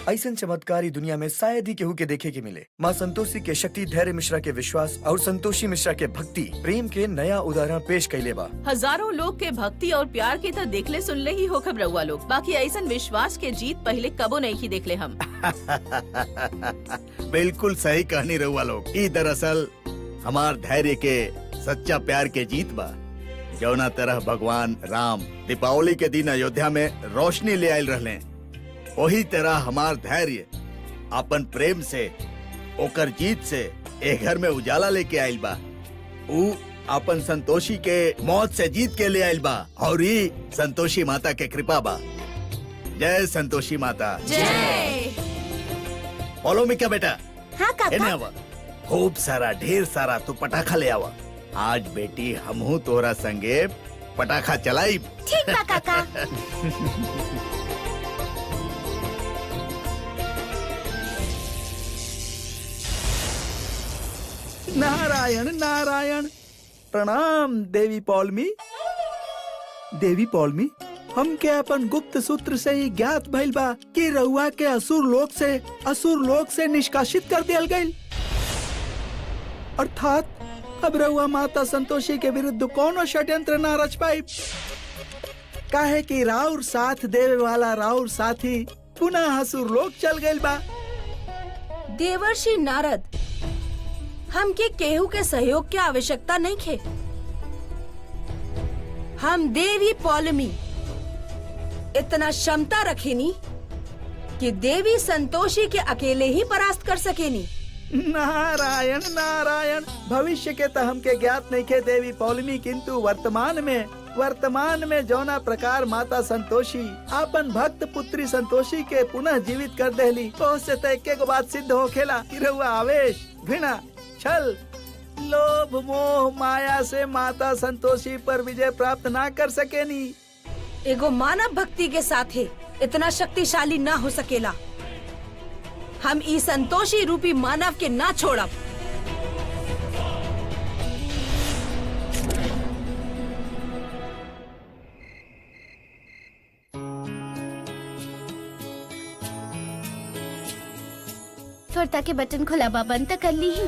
ऐसन चमत्कारी दुनिया में शायद ही केहू के देखे के मिले। माँ संतोषी के शक्ति, धैर्य मिश्रा के विश्वास और संतोषी मिश्रा के भक्ति प्रेम के नया उदाहरण पेश कैले बा। हजारों लोग के भक्ति और प्यार के तो देखले सुनले ही हो खबरउआ लोग, बाकी ऐसन विश्वास के जीत पहले कबो नहीं की देखले हम। बिल्कुल सही कहनी रहुआ लोग। ई दरअसल हमार धैर्य के सच्चा प्यार के जीत बा। जौना तरह भगवान राम दीपावली के दिन अयोध्या में रोशनी ले आयल रहले, वही तरह हमार धैर्य अपन प्रेम से, ओकर जीत से एक घर में उजाला लेके आयल बा। ऊ अपन संतोषी के मौत से जीत के ले आइल बा और ये संतोषी माता के कृपा बा। जय संतोषी माता। जय। फॉलो मी क्या बेटा? हाँ एने काका। आवा। खूब सारा ढेर सारा तू पटाखा ले आवा। आज बेटी हमहू तोरा संगे पटाखा चलाई। ठीक बा काका। नारायण नारायण। प्रणाम देवी पौलमी। देवी पौलमी, हमके अपन गुप्त सूत्र से ही ज्ञात भइल बा कि रउआ के असुर लोक से निष्कासित कर दिया गईल। अर्थात अब रउआ माता संतोषी के विरुद्ध कोनो षड्यंत्र न रच पाई, काहे कि राउर साथ देवे वाला राउर साथी पुनः असुर लोक चल गईल बा। देवर्षि नारद, हमके केहू के सहयोग की आवश्यकता नहीं खे। हम देवी पौलमी इतना क्षमता रखेनी कि देवी संतोषी के अकेले ही परास्त कर सकेनी। नारायण नारायण। भविष्य के तो हमके ज्ञात नहीं खे देवी पौलमी, किंतु वर्तमान में जौना प्रकार माता संतोषी अपन भक्त पुत्री संतोषी के पुनः जीवित कर देली, तो से तो एक बात सिद्ध होखेला कि रउआ आवेश, घृणा, छल, लोभ, मोह, माया से माता संतोषी पर विजय प्राप्त ना कर सकेनी। एगो मानव भक्ति के साथ है इतना शक्तिशाली ना हो सकेला। हम ई संतोषी रूपी मानव के ना छोड़ब। थोड़ा के बटन खुला बा, बंद तो कर ली ही।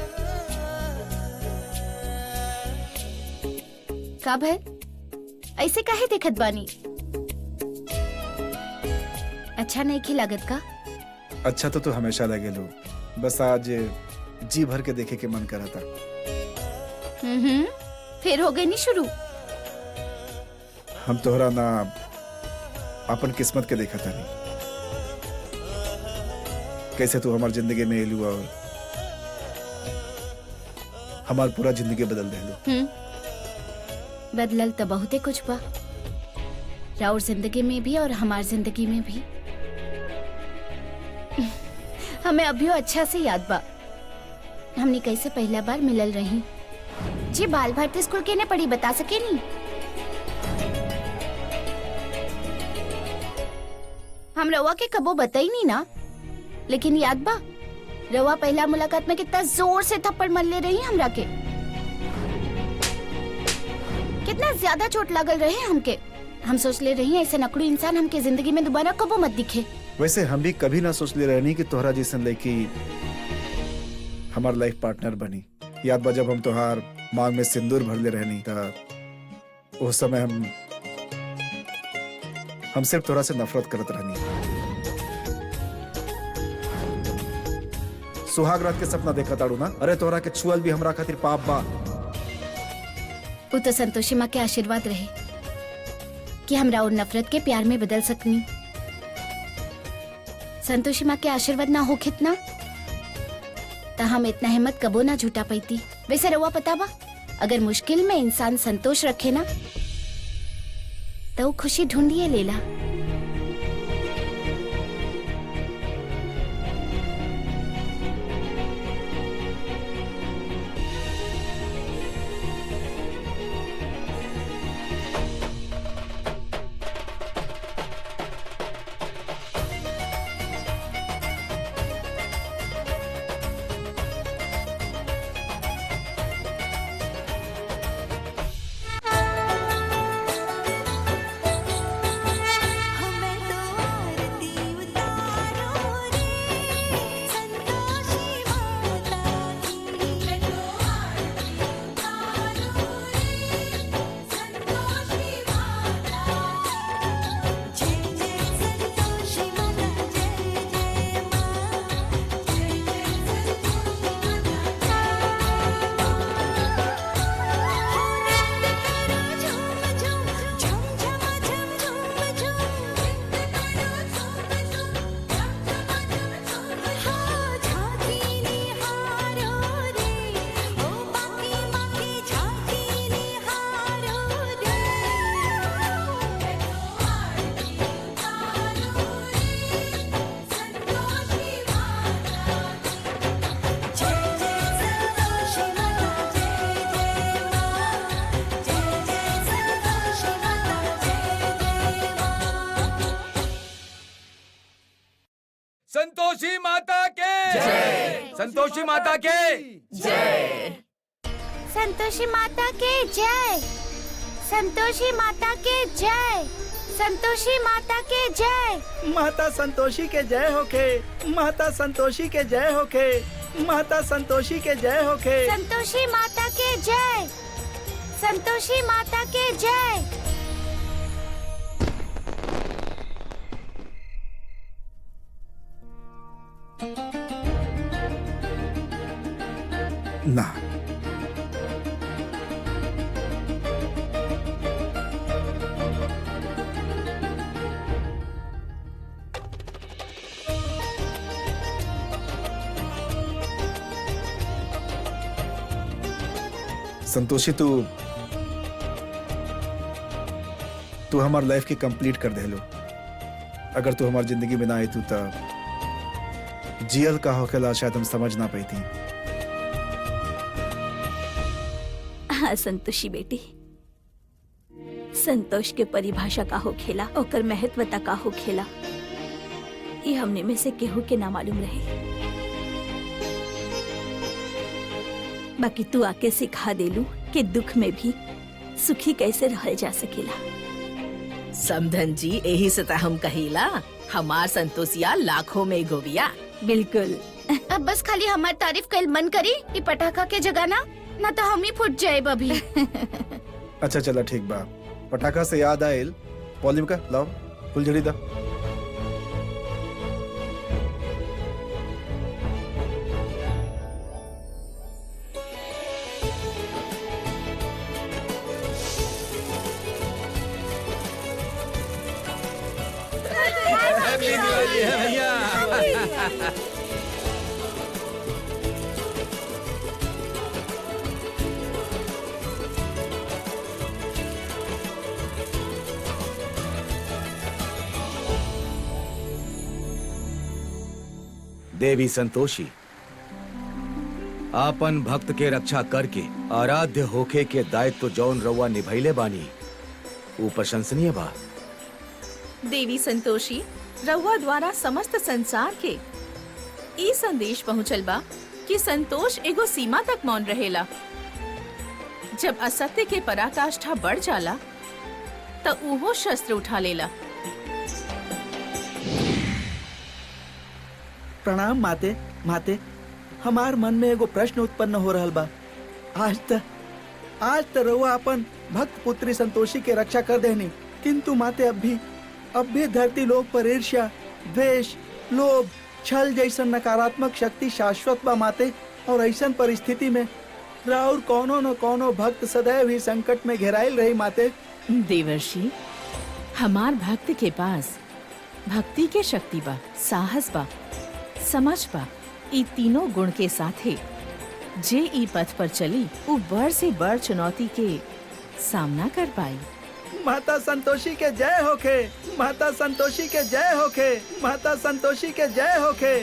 का भय ऐसे काहे देखत बानी? अच्छा नहीं की लागत का? अच्छा तो हमेशा लगे लो, बस आज जी भर के देखे के मन करा था। फिर हो गई नी शुरू। हम तोहरा ना अपन किस्मत के देखा था नहीं, कैसे तू हमार जिंदगी में एलू और हमार पूरा जिंदगी बदल दे लो। बदलल तो बहुते कुछ बा, राउर जिंदगी में भी और हमार जिंदगी में भी। हमें अभी अच्छा से याद बा हमने कैसे पहला बार मिलल रही। जी बाल भारती स्कूल के ने पढ़ी, बता सके नहीं? हम रवा के कबो बताई नहीं ना, लेकिन याद बा रवा पहला मुलाकात में कितना जोर से थप्पड़ मर ले रही हमरा के। कितना ज्यादा चोट लागल रहे हमके। हम सोच ले रही ऐसे नकड़ू इंसान हमके जिंदगी में दोबारा कबो मत दिखे। वैसे हम भी कभी ना सोच ले रहनी कि तोहरा जैसन लड़की हमार लाइफ पार्टनर बनी। याद बा जब हम तोहार मांग में सिंदूर भर ले रहनी था, उस समय हम सिर्फ तोहरा से नफरत करत रहनी। सुहाग रात के सपना देखा ताड़ू ना? अरे तोहरा के छुअल भी हमरा खातिर पाप बा। वो तो संतोषी माँ के आशीर्वाद रहे कि हमरा और नफरत के प्यार में बदल सकनी। संतोषी माँ के आशीर्वाद ना हो कितना तो हम इतना हिम्मत कबो ना झूठा पाईती। वैसे रवा पता बा, अगर मुश्किल में इंसान संतोष रखे ना तो खुशी ढूंढिए लेला। संतोषी माता के जय। संतोषी माता के जय। संतोषी माता के जय। संतोषी माता के जय। संतोषी माता के जय। माता संतोषी के जय होके, माता संतोषी के जय होके, माता संतोषी के जय होके। संतोषी माता के जय। संतोषी माता के जय। ना, संतोषी तू हमार लाइफ की कंप्लीट कर दे लो। अगर तू हमारी जिंदगी में ना आई तू तब जियल का होखेला शायद हम समझ ना पाई थी। हाँ संतोषी बेटी, संतोष के परिभाषा का हो खेला, ओकर महत्वता का हो खेला, ये हमने में से केहू के ना मालूम रहे। बाकी तू आके सिखा देलू कि दुख में भी सुखी कैसे रहल जा सकेला। समधन जी, यही से तो हम कहिला हमार संतोषिया लाखों में गोविया। बिल्कुल। अब बस खाली हमारी तारीफ कल मन करी ई पटाखा के जगह ना तो हम ही फुट जाए अभी। अच्छा चला ठीक बा। पटाखा से याद आयल, पॉलिम का लाओ फुलझड़ी दा। हैप्पी दिवाली है भैया। देवी संतोषी, आपन भक्त के रक्षा करके आराध्य होखे के दायित्व जौन रउआ निभैले बानी, ऊ प्रशंसनीय बा। देवी संतोषी, रउआ द्वारा समस्त संसार के ई संदेश पहुँचल बा कि संतोष एगो सीमा तक मौन रहेला। जब असत्य के पराकाष्ठा बढ़ जाला त उहो शस्त्र उठा लेला। प्रणाम माते। माते, हमार मन में एगो प्रश्न उत्पन्न हो रहल बा। आज त रउआ अपन भक्त पुत्री संतोषी के रक्षा कर देनी, किंतु माते अब भी धरती लोक पर ईर्ष्या, द्वेष, लोभ, छल जैसन नकारात्मक शक्ति शाश्वत बा माते। और ऐसन परिस्थिति में राउर कोनो न कोनो भक्त सदैव ही संकट में घेराइल रही माते। देवर्षि, हमार भक्त के पास भक्ति के शक्ति बा, साहस बा, समझ बा। ई तीनों गुण के साथे जे ई पथ पर चली उ बड़ से बड़ चुनौती के सामना कर पाई। माता संतोषी के जय होखे, माता संतोषी के जय होखे, माता संतोषी के जय होखे।